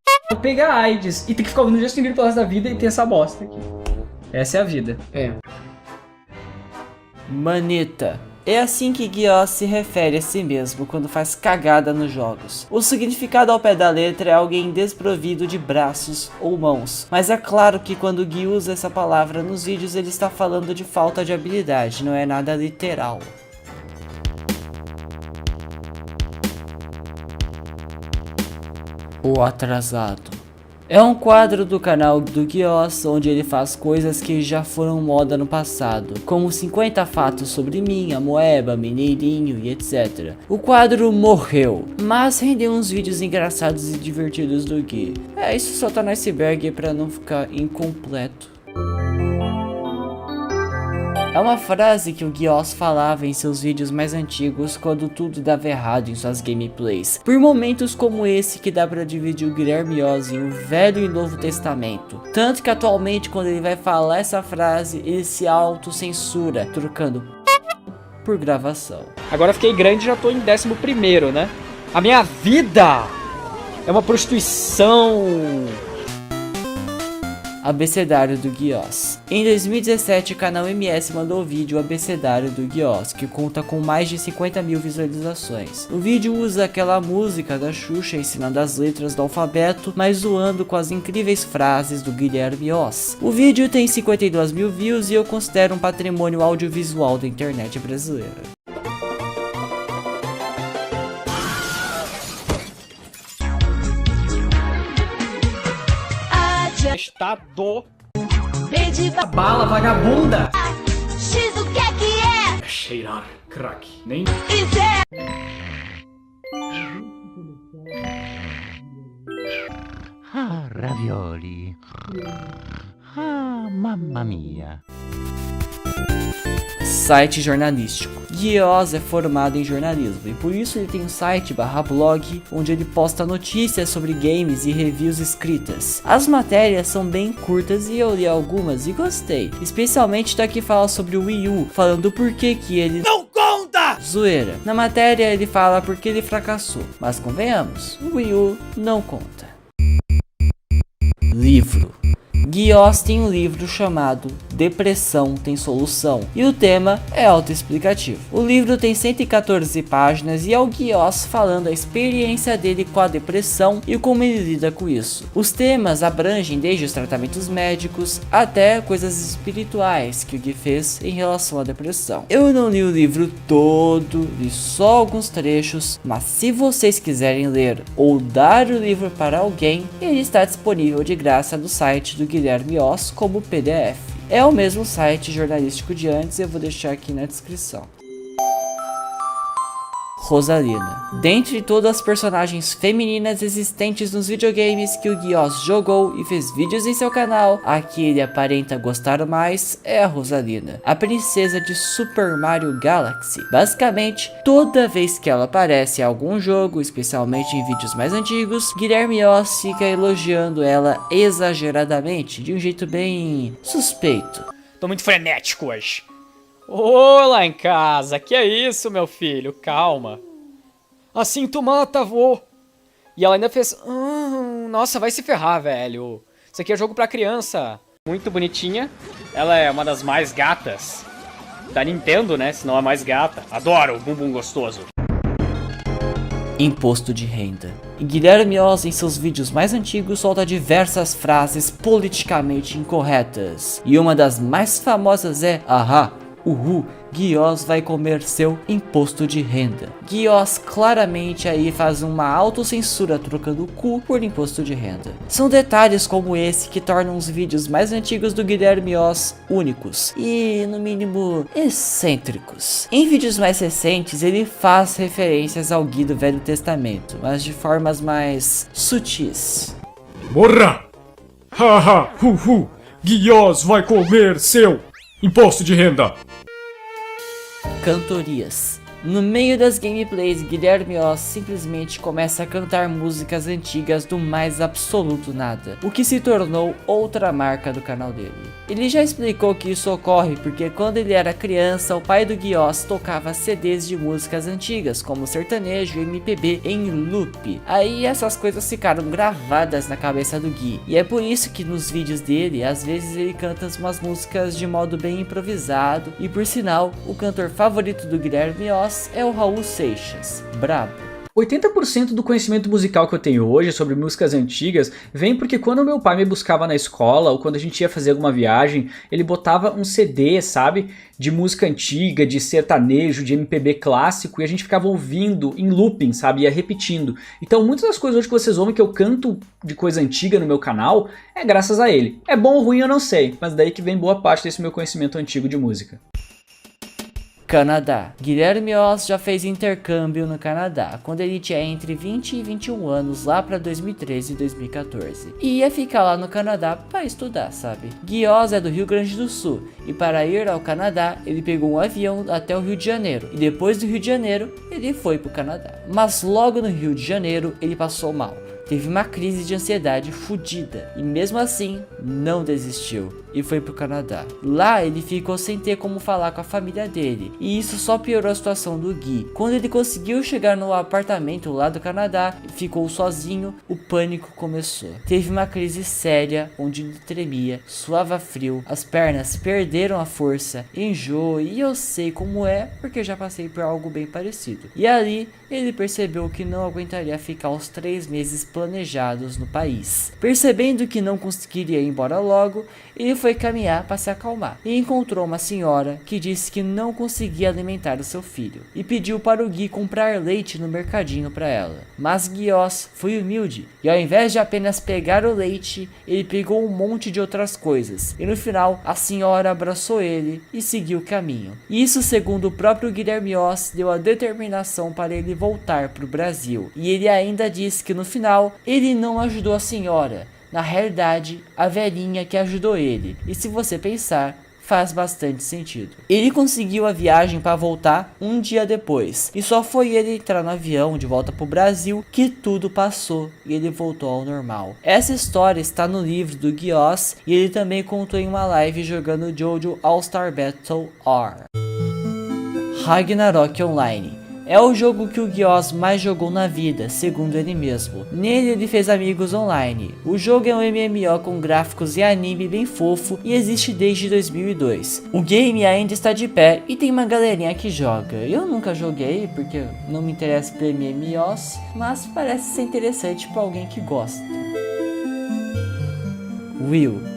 pegar AIDS e tem que ficar ouvindo Justin Bieber pelo resto da vida e ter essa bosta aqui. Essa é a vida.
É.
Manita. É assim que Guios se refere a si mesmo quando faz cagada nos jogos. O significado ao pé da letra é alguém desprovido de braços ou mãos. Mas é claro que quando Gui usa essa palavra nos vídeos ele está falando de falta de habilidade, não é nada literal. O atrasado. É um quadro do canal do Guios, onde ele faz coisas que já foram moda no passado, como 50 fatos sobre mim, a Moeba, Mineirinho e etc. O quadro morreu, mas rendeu uns vídeos engraçados e divertidos do Gui. Isso só tá no iceberg pra não ficar incompleto. É uma frase que o Guios falava em seus vídeos mais antigos quando tudo dava errado em suas gameplays. Por momentos como esse que dá pra dividir o Guilherme Oz em o Velho e Novo Testamento. Tanto que atualmente quando ele vai falar essa frase, ele se autocensura, trocando por gravação.
Agora eu fiquei grande e já tô em 11º, né? A minha vida é uma prostituição.
Abecedário do Guios. Em 2017, o canal MS mandou o vídeo Abecedário do Guios, que conta com mais de 50 mil visualizações. O vídeo usa aquela música da Xuxa ensinando as letras do alfabeto, mas zoando com as incríveis frases do Guilherme Oz. O vídeo tem 52 mil views e eu considero um patrimônio audiovisual da internet brasileira.
Estado a bala vagabunda.
X, o que é?
Cheirar crack. Nem
ravioli. Mamma mia.
Site jornalístico. Guios é formado em jornalismo e por isso ele tem um site /blog onde ele posta notícias sobre games e reviews escritas. As matérias são bem curtas e eu li algumas e gostei, especialmente da que fala sobre o Wii U, falando por que ele não conta! Zoeira. Na matéria ele fala porque ele fracassou, mas convenhamos, o Wii U não conta. Livro. Guios tem um livro chamado Depressão Tem Solução e o tema é autoexplicativo. O livro tem 114 páginas e é o Guios falando a experiência dele com a depressão e como ele lida com isso. Os temas abrangem desde os tratamentos médicos até coisas espirituais que o Gui fez em relação à depressão. Eu não li o livro todo, li só alguns trechos, mas se vocês quiserem ler ou dar o livro para alguém, ele está disponível de graça no site do Guilherme Oz como PDF. É o mesmo site jornalístico de antes, eu vou deixar aqui na descrição. Rosalina. Dentre todas as personagens femininas existentes nos videogames que o Guios jogou e fez vídeos em seu canal, a que ele aparenta gostar mais é a Rosalina, a princesa de Super Mario Galaxy. Basicamente, toda vez que ela aparece em algum jogo, especialmente em vídeos mais antigos, Guilherme Oz fica elogiando ela exageradamente, de um jeito bem suspeito.
Tô muito frenético hoje. Olá em casa, que é isso, meu filho? Calma. Assim tu mata, vô. E ela ainda fez... nossa, vai se ferrar, velho. Isso aqui é jogo pra criança. Muito bonitinha. Ela é uma das mais gatas da Nintendo, né? Se não a mais gata. Adoro o bumbum gostoso.
Imposto de renda. E Guilherme Oz, em seus vídeos mais antigos, solta diversas frases politicamente incorretas. E uma das mais famosas é: ahá, uhul, Guioz vai comer seu imposto de renda. Guioz claramente aí faz uma autocensura trocando o cu por imposto de renda. São detalhes como esse que tornam os vídeos mais antigos do Guilherme Oz únicos e, no mínimo, excêntricos. Em vídeos mais recentes, ele faz referências ao Gui do Velho Testamento, mas de formas mais sutis.
Morra! Haha, Guioz vai comer seu imposto de renda.
Cantorias. No meio das gameplays, Guilherme Oz simplesmente começa a cantar músicas antigas do mais absoluto nada, o que se tornou outra marca do canal dele. Ele já explicou que isso ocorre porque quando ele era criança, o pai do Guioz tocava CDs de músicas antigas, como sertanejo e MPB em loop. Aí essas coisas ficaram gravadas na cabeça do Gui, e é por isso que nos vídeos dele, às vezes ele canta umas músicas de modo bem improvisado, e por sinal, o cantor favorito do Guilherme Oz é o Raul Seixas, brabo.
80% do conhecimento musical que eu tenho hoje sobre músicas antigas vem porque quando meu pai me buscava na escola ou quando a gente ia fazer alguma viagem, ele botava um CD, sabe, de música antiga, de sertanejo, de MPB clássico, e a gente ficava ouvindo em looping, sabe, ia repetindo. Então muitas das coisas hoje que vocês ouvem que eu canto de coisa antiga no meu canal é graças a ele. É bom ou ruim eu não sei, mas daí que vem boa parte desse meu conhecimento antigo de música.
Canadá. Guilherme Oz já fez intercâmbio no Canadá, quando ele tinha entre 20 e 21 anos, lá pra 2013 e 2014. E ia ficar lá no Canadá pra estudar, sabe? Gui Oz é do Rio Grande do Sul, e para ir ao Canadá, ele pegou um avião até o Rio de Janeiro. E depois do Rio de Janeiro, ele foi pro Canadá. Mas logo no Rio de Janeiro, ele passou mal. Teve uma crise de ansiedade fodida, e mesmo assim, não desistiu, e foi pro Canadá. Lá ele ficou sem ter como falar com a família dele, e isso só piorou a situação do Gui. Quando ele conseguiu chegar no apartamento lá do Canadá, e ficou sozinho, o pânico começou. Teve uma crise séria, onde ele tremia, suava frio, as pernas perderam a força, enjoo, e eu sei como é, porque eu já passei por algo bem parecido. E ali, ele percebeu que não aguentaria ficar os 3 meses planejados no país. Percebendo que não conseguiria ir embora logo, ele foi caminhar para se acalmar e encontrou uma senhora que disse que não conseguia alimentar o seu filho e pediu para o Gui comprar leite no mercadinho para ela. Mas Guioz foi humilde e ao invés de apenas pegar o leite, ele pegou um monte de outras coisas e no final a senhora abraçou ele e seguiu o caminho. Isso, segundo o próprio Guilherme Oz, deu a determinação para ele voltar para o Brasil, e ele ainda disse que no final ele não ajudou a senhora, na realidade a velhinha que ajudou ele, e se você pensar, faz bastante sentido. Ele conseguiu a viagem para voltar um dia depois, e só foi ele entrar no avião de volta pro Brasil que tudo passou e ele voltou ao normal. Essa história está no livro do Guioz e ele também contou em uma live jogando Jojo All-Star Battle R. Ragnarok Online. É o jogo que o Guioz mais jogou na vida, segundo ele mesmo. Nele ele fez amigos online. O jogo é um MMO com gráficos e anime bem fofo e existe desde 2002. O game ainda está de pé e tem uma galerinha que joga. Eu nunca joguei porque não me interessa por MMOs, mas parece ser interessante para alguém que gosta. Will.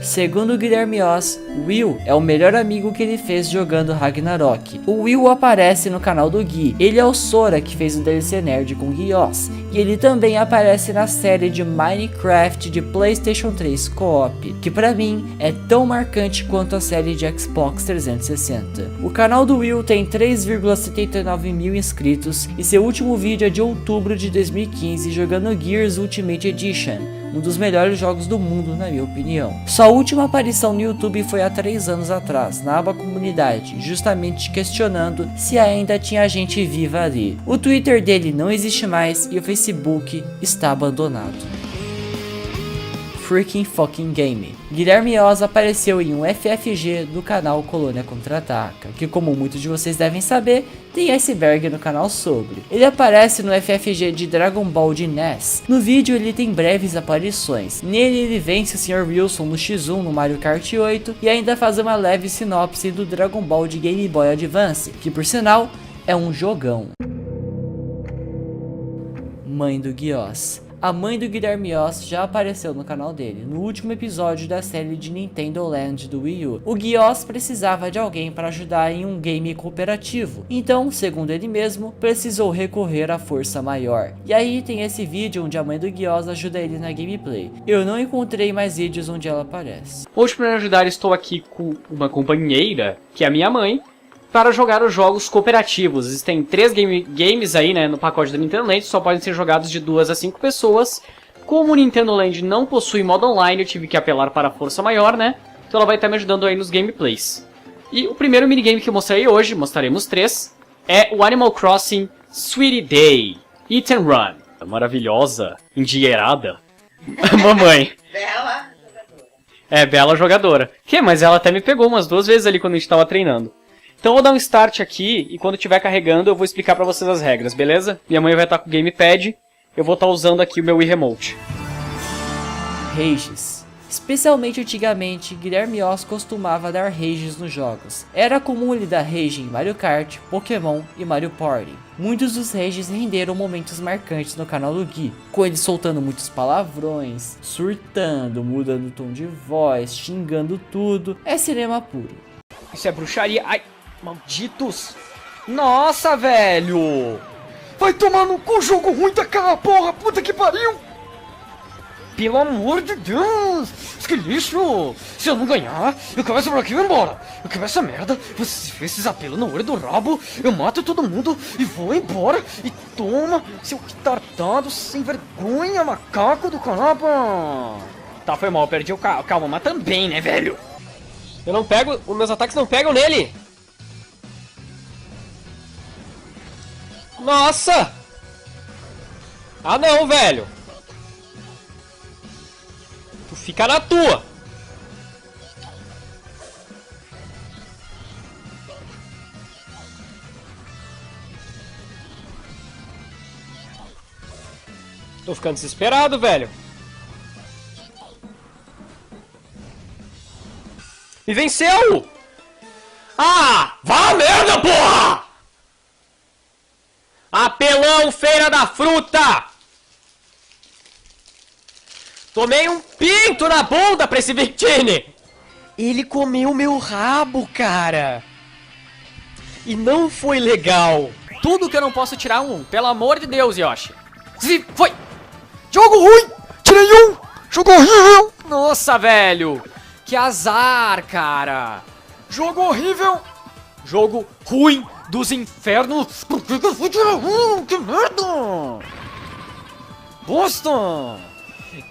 Segundo o Guilherme Oz, Will é o melhor amigo que ele fez jogando Ragnarok. O Will aparece no canal do Gui. Ele é o Sora que fez o DLC Nerd com Gui Oz. E ele também aparece na série de Minecraft de PlayStation 3 Co-op, que pra mim é tão marcante quanto a série de Xbox 360. O canal do Will tem 3,79 mil inscritos e seu último vídeo é de outubro de 2015 jogando Gears Ultimate Edition, um dos melhores jogos do mundo na minha opinião. Sua última aparição no YouTube foi há 3 anos atrás, na aba comunidade, justamente questionando se ainda tinha gente viva ali. O Twitter dele não existe mais e o Facebook está abandonado. Freaking Fucking Game. Guilherme Oz apareceu em um FFG do canal Colônia Contra-Ataca, que como muitos de vocês devem saber, tem iceberg no canal sobre. Ele aparece no FFG de Dragon Ball de NES. No vídeo ele tem breves aparições. Nele ele vence o Sr. Wilson no X1 no Mario Kart 8 e ainda faz uma leve sinopse do Dragon Ball de Game Boy Advance, que por sinal é um jogão. mãe do Guios. A mãe do Guilherme Oss já apareceu no canal dele, no último episódio da série de Nintendo Land do Wii U. O Guios precisava de alguém para ajudar em um game cooperativo, então, segundo ele mesmo, precisou recorrer à força maior. E aí tem esse vídeo onde a mãe do Guios ajuda ele na gameplay. Eu não encontrei mais vídeos onde ela aparece.
Hoje, para me ajudar, estou aqui com uma companheira, que é a minha mãe, para jogar os jogos cooperativos. Existem 3 games aí, né, no pacote da Nintendo Land, só podem ser jogados de 2 a 5 pessoas. Como o Nintendo Land não possui modo online, eu tive que apelar para a força maior, né? Então ela vai estar me ajudando aí nos gameplays. E o primeiro minigame que eu mostrei hoje, mostraremos 3, é o Animal Crossing Sweetie Day Eat and Run. Maravilhosa, endinheirada. Mamãe.
Bela jogadora.
É, bela jogadora. Que, mas ela até me pegou umas 2 vezes ali quando a gente tava treinando. Então eu vou dar um start aqui e quando estiver carregando eu vou explicar pra vocês as regras, beleza? Minha mãe vai estar com o gamepad, eu vou estar usando aqui o meu Wii Remote.
Rages. Especialmente antigamente, Guilherme Oss costumava dar rages nos jogos. Era comum ele dar rage em Mario Kart, Pokémon e Mario Party. Muitos dos rages renderam momentos marcantes no canal do Gui, com ele soltando muitos palavrões, surtando, mudando o tom de voz, xingando tudo. É cinema puro.
Isso é bruxaria. Ai, malditos. Nossa, velho.
Vai tomar no cu, jogo ruim daquela porra, puta que pariu!
Pelo amor de Deus! Que lixo! Se eu não ganhar, eu começo por aqui e vou embora! Eu quero essa merda! Você fez esses apelos no olho do rabo, eu mato todo mundo e vou embora! E toma, seu retardado sem vergonha, macaco do caramba! Tá, foi mal, eu perdi o carro. Calma, mas também, né, velho? Eu não pego, os meus ataques não pegam nele! Nossa! Ah não, velho! Tu fica na tua! Tô ficando desesperado, velho! Me venceu! Ah! Vá a merda, porra! Apelão, feira da fruta! Tomei um pinto na bunda pra esse Victini! Ele comeu meu rabo, cara! E não foi legal! Tudo que eu não posso tirar um, pelo amor de Deus, Yoshi! Se foi!
Jogo ruim! Tirei um! Jogo horrível!
Nossa, velho! Que azar, cara!
Jogo horrível!
Jogo ruim dos infernos! Por que eu fui tirar um? Que merda! Bosta!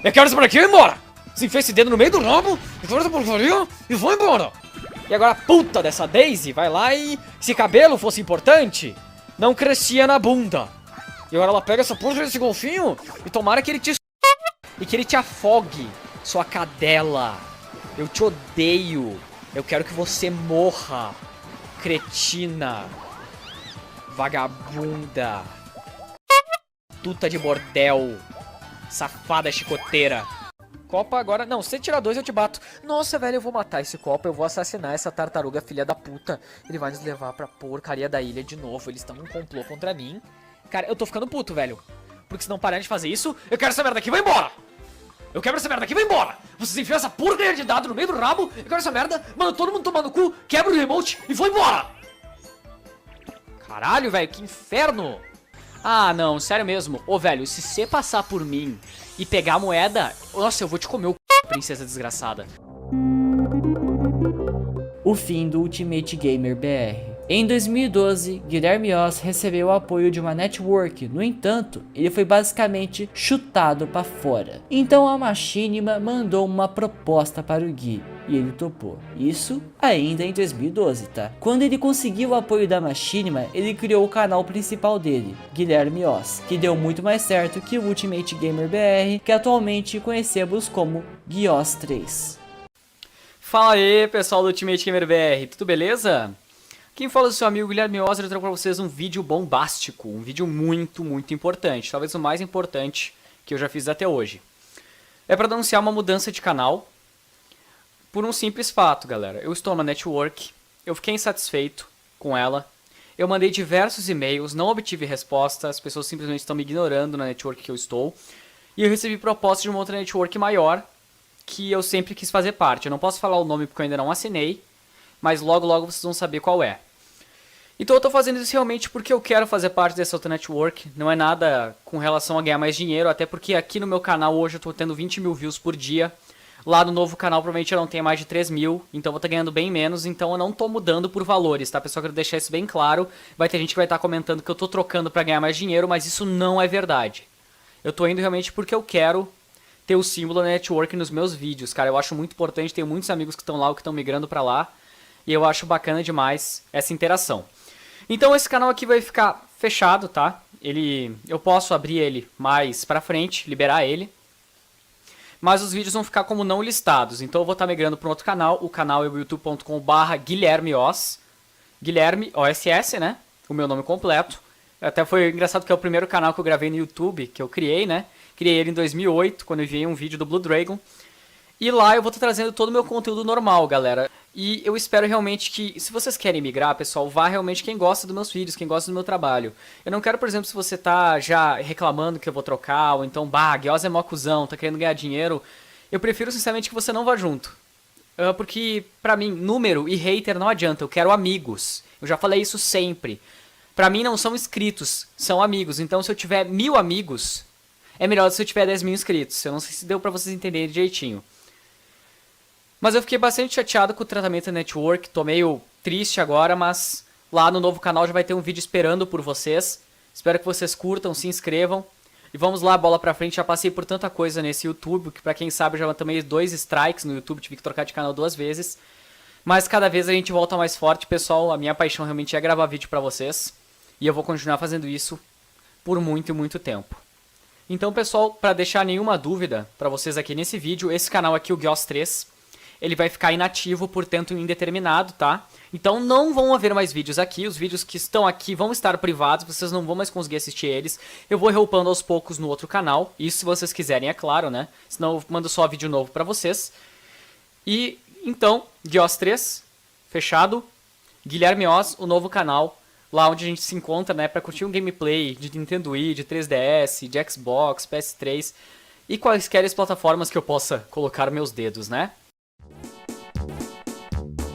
Eu quero essa por aqui e embora! Se enfia esse dedo no meio do rabo, eu quero essa porcaria e vou embora! E agora a puta dessa Daisy vai lá e... Se cabelo fosse importante, não crescia na bunda. E agora ela pega essa porra desse golfinho e tomara que ele te... E que ele te afogue, sua cadela. Eu te odeio. Eu quero que você morra. Cretina. Vagabunda. Tuta de bordel. Safada chicoteira. Copa agora... Não, se você tirar 2 eu te bato. Nossa, velho, eu vou matar esse Copa. Eu vou assassinar essa tartaruga filha da puta. Ele vai nos levar pra porcaria da ilha de novo. Eles estão num complô contra mim. Cara, eu tô ficando puto, velho. Porque se não pararem de fazer isso, eu quero essa merda aqui, vai embora! Eu quero essa merda aqui, vai embora! Vocês enfiam essa porcaria de dado no meio do rabo, eu quero essa merda, manda todo mundo tomar no cu, quebra o remote e vou embora! Caralho, velho, que inferno! Ah, não, sério mesmo. Ô, velho, se você passar por mim e pegar a moeda, nossa, eu vou te comer o c... princesa desgraçada.
O fim do Ultimate Gamer BR. Em 2012, Guilherme Oss recebeu o apoio de uma network, no entanto, ele foi basicamente chutado para fora. Então a Machinima mandou uma proposta para o Gui, e ele topou. Isso ainda em 2012, tá? Quando ele conseguiu o apoio da Machinima, ele criou o canal principal dele, Guilherme Oss, que deu muito mais certo que o Ultimate Gamer BR, que atualmente conhecemos como Guios 3.
Fala aí, pessoal do Ultimate Gamer BR, tudo beleza? Quem fala é o seu amigo Guilherme Oss, eu trago pra vocês um vídeo bombástico, um vídeo muito, muito importante, talvez o mais importante que eu já fiz até hoje. É para anunciar uma mudança de canal, por um simples fato, galera. Eu estou numa network, eu fiquei insatisfeito com ela, Eu mandei diversos e-mails, não obtive resposta, as pessoas simplesmente estão me ignorando na network que eu estou. E eu recebi proposta de uma outra network maior, que eu sempre quis fazer parte. Eu não posso falar o nome porque eu ainda não assinei, mas logo logo vocês vão saber qual é. Então eu tô fazendo isso realmente porque eu quero fazer parte dessa outra network. Não é nada com relação a ganhar mais dinheiro, até porque aqui no meu canal hoje eu tô tendo 20 mil views por dia. Lá no novo canal provavelmente eu não tenho mais de 3 mil, então eu vou estar ganhando bem menos, então eu não tô mudando por valores, tá pessoal? Quero deixar isso bem claro. Vai ter gente que vai estar comentando que eu tô trocando pra ganhar mais dinheiro, mas isso não é verdade. Eu tô indo realmente porque eu quero ter o símbolo da network nos meus vídeos, cara. Eu acho muito importante, tenho muitos amigos que estão lá ou que estão migrando pra lá, e eu acho bacana demais essa interação. Então esse canal aqui vai ficar fechado, tá? Eu posso abrir ele mais pra frente, liberar ele. Mas os vídeos vão ficar como não listados. Então eu vou estar migrando para um outro canal. O canal é o youtube.com/GuilhermeOss. Guilherme OSS, né? O meu nome completo. Até foi engraçado que é o primeiro canal que eu gravei no YouTube, que eu criei, né? Criei ele em 2008, quando eu enviei um vídeo do Blue Dragon. E lá eu vou estar trazendo todo o meu conteúdo normal, galera. E eu espero realmente que, se vocês querem migrar, pessoal, vá realmente quem gosta dos meus vídeos, quem gosta do meu trabalho. Eu não quero, por exemplo, se você tá já reclamando que eu vou trocar, ou então, Guiosa é mó cuzão, tá querendo ganhar dinheiro. Eu prefiro, sinceramente, que você não vá junto. Porque, pra mim, número e hater não adianta, eu quero amigos. Eu já falei isso sempre. Pra mim não são inscritos, são amigos. Então se eu tiver 1000 amigos, é melhor do que se eu tiver 10 mil inscritos. Eu não sei se deu pra vocês entenderem direitinho. Mas eu fiquei bastante chateado com o tratamento da network, tô meio triste agora, mas lá no novo canal já vai ter um vídeo esperando por vocês. Espero que vocês curtam, se inscrevam. E vamos lá, bola pra frente, já passei por tanta coisa nesse YouTube, que pra quem sabe já tomei 2 strikes no YouTube, tive que trocar de canal 2 vezes. Mas cada vez a gente volta mais forte, pessoal, a minha paixão realmente é gravar vídeo pra vocês. E eu vou continuar fazendo isso por muito e muito tempo. Então, pessoal, pra deixar nenhuma dúvida pra vocês aqui nesse vídeo, esse canal aqui, o Guios 3... ele vai ficar inativo por tempo indeterminado, tá? Então não vão haver mais vídeos aqui, os vídeos que estão aqui vão estar privados, vocês não vão mais conseguir assistir eles. Eu vou reupando aos poucos no outro canal, isso se vocês quiserem, é claro, né? Senão eu mando só vídeo novo pra vocês. E então, Guios 3, fechado. Guilherme Oz, o novo canal, lá onde a gente se encontra, né? Pra curtir um gameplay de Nintendo Wii, de 3DS, de Xbox, PS3 e quaisquer plataformas que eu possa colocar meus dedos, né?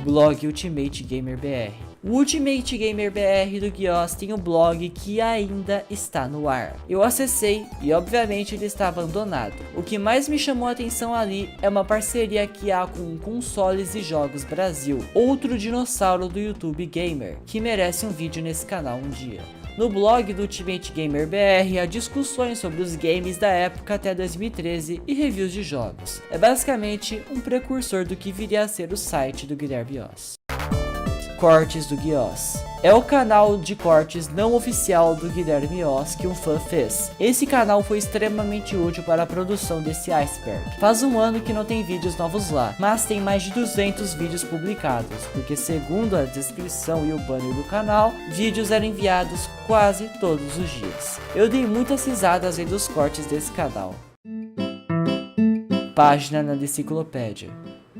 Blog Ultimate Gamer BR. O Ultimate Gamer BR do Guios tem um blog que ainda está no ar. Eu acessei e obviamente ele está abandonado. O que mais me chamou a atenção ali é uma parceria que há com Consoles e Jogos Brasil, outro dinossauro do YouTube Gamer, que merece um vídeo nesse canal um dia. No blog do Ultimate Gamer BR há discussões sobre os games da época até 2013 e reviews de jogos. É basicamente um precursor do que viria a ser o site do Guilherme Oss. Cortes do Guios. É o canal de cortes não oficial do Guilherme Oss que um fã fez. Esse canal foi extremamente útil para a produção desse iceberg. Faz um ano que não tem vídeos novos lá, mas tem mais de 200 vídeos publicados, porque segundo a descrição e o banner do canal, vídeos eram enviados quase todos os dias. Eu dei muitas risadas vendo os cortes desse canal. Página na Deciclopédia.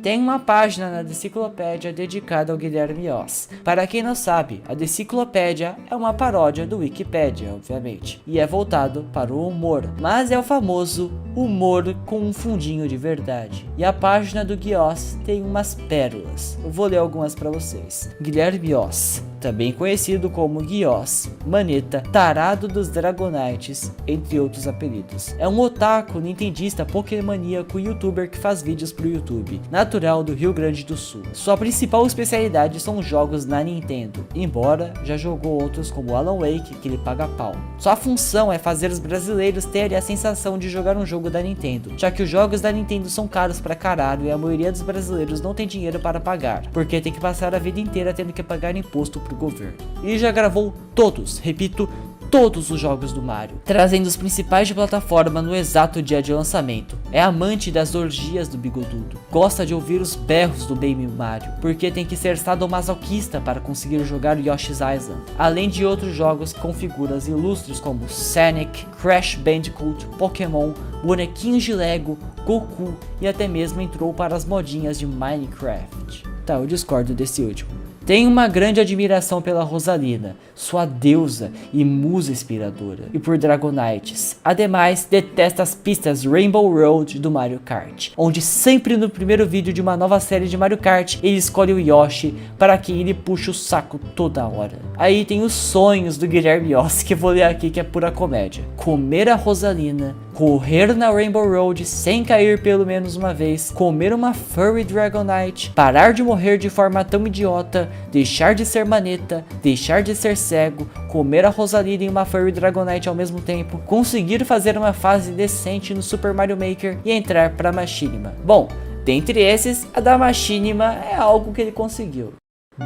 Tem uma página na Deciclopédia dedicada ao Guilherme Oss. Para quem não sabe, a Deciclopédia é uma paródia do Wikipedia, obviamente, e é voltado para o humor, mas é o famoso humor com um fundinho de verdade. E a página do Guios tem umas pérolas. Eu vou ler algumas para vocês. Guilherme Oss, também conhecido como Guios, Maneta, Tarado dos Dragonites, entre outros apelidos. É um otaku, nintendista, pokémoníaco e youtuber que faz vídeos pro YouTube, natural do Rio Grande do Sul. Sua principal especialidade são jogos na Nintendo, embora já jogou outros como Alan Wake, que ele paga pau. Sua função é fazer os brasileiros terem a sensação de jogar um jogo da Nintendo, já que os jogos da Nintendo são caros pra caralho e a maioria dos brasileiros não tem dinheiro para pagar, porque tem que passar a vida inteira tendo que pagar imposto pro governo. Ele já gravou todos, repito, todos os jogos do Mario, trazendo os principais de plataforma no exato dia de lançamento. É amante das orgias do bigodudo, gosta de ouvir os berros do Baby Mario, porque tem que ser sadomasoquista para conseguir jogar Yoshi's Island, além de outros jogos com figuras ilustres como Sonic, Crash Bandicoot, Pokémon, bonequinhos de Lego, Goku e até mesmo entrou para as modinhas de Minecraft. Tá, eu discordo desse último. Tem uma grande admiração pela Rosalina, sua deusa e musa inspiradora, e por Dragonites. Ademais, detesta as pistas Rainbow Road do Mario Kart, onde sempre no primeiro vídeo de uma nova série de Mario Kart, ele escolhe o Yoshi para que ele puxe o saco toda hora. Aí tem os sonhos do Guilherme Yoss, que eu vou ler aqui, que é pura comédia. Comer a Rosalina, correr na Rainbow Road sem cair pelo menos uma vez, comer uma Furry Dragonite, parar de morrer de forma tão idiota, deixar de ser maneta, deixar de ser cego, comer a Rosalina e uma Furry Dragonite ao mesmo tempo, conseguir fazer uma fase decente no Super Mario Maker e entrar pra Machinima. Bom, dentre esses, a da Machinima é algo que ele conseguiu.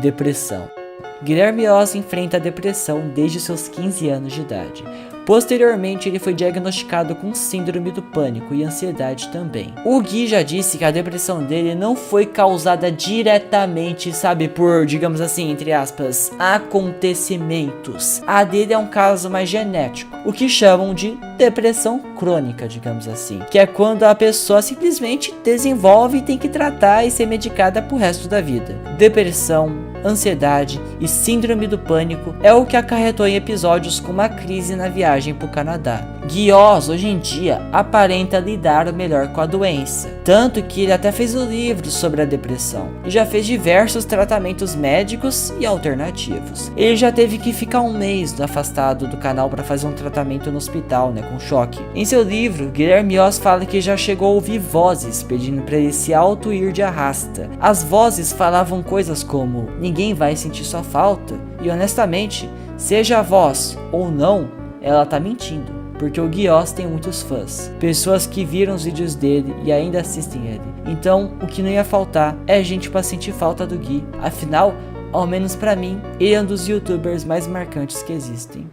Depressão. Guilherme Yoss enfrenta a depressão desde seus 15 anos de idade. Posteriormente, ele foi diagnosticado com síndrome do pânico e ansiedade também. O Gui já disse que a depressão dele não foi causada diretamente, sabe, por, digamos assim, entre aspas, acontecimentos. A dele é um caso mais genético, o que chamam de depressão crônica, digamos assim, que é quando a pessoa simplesmente desenvolve e tem que tratar e ser medicada pro resto da vida. Depressão, ansiedade e síndrome do pânico é o que acarretou em episódios como a crise na viagem para o Canadá. Gui Yoss hoje em dia aparenta lidar melhor com a doença, tanto que ele até fez um livro sobre a depressão e já fez diversos tratamentos médicos e alternativos. Ele já teve que ficar um mês afastado do canal para fazer um tratamento no hospital, né, com choque. Em seu livro, Guilherme Yoss fala que já chegou a ouvir vozes pedindo para ele se auto-ir de arrasta. As vozes falavam coisas como: ninguém vai sentir sua falta, e honestamente, seja a voz ou não, ela tá mentindo, porque o Gui Yoss tem muitos fãs, pessoas que viram os vídeos dele e ainda assistem ele. Então, o que não ia faltar é gente pra sentir falta do Gui, afinal, ao menos pra mim, ele é um dos youtubers mais marcantes que existem.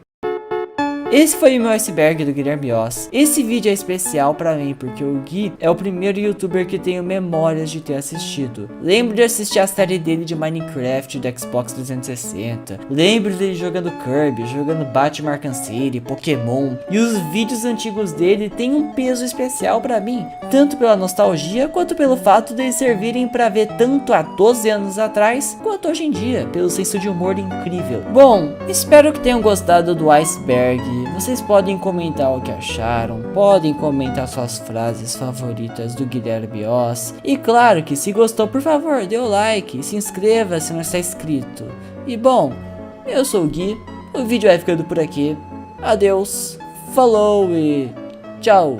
Esse foi o meu iceberg do Guilherme Yoss. Esse vídeo é especial pra mim porque o Gui é o primeiro youtuber que tenho memórias de ter assistido. Lembro de assistir a série dele de Minecraft do Xbox 360. Lembro dele jogando Kirby, jogando Batman Arkham City, Pokémon. E os vídeos antigos dele têm um peso especial pra mim, tanto pela nostalgia quanto pelo fato de eles servirem pra ver tanto há 12 anos atrás quanto hoje em dia, pelo senso de humor incrível. Bom, espero que tenham gostado do iceberg. Vocês podem comentar o que acharam, podem comentar suas frases favoritas do Guilherme Yoss. E claro que se gostou, por favor, dê o like, se inscreva se não está inscrito. E bom, eu sou o Gui, o vídeo vai ficando por aqui. Adeus, falou e tchau.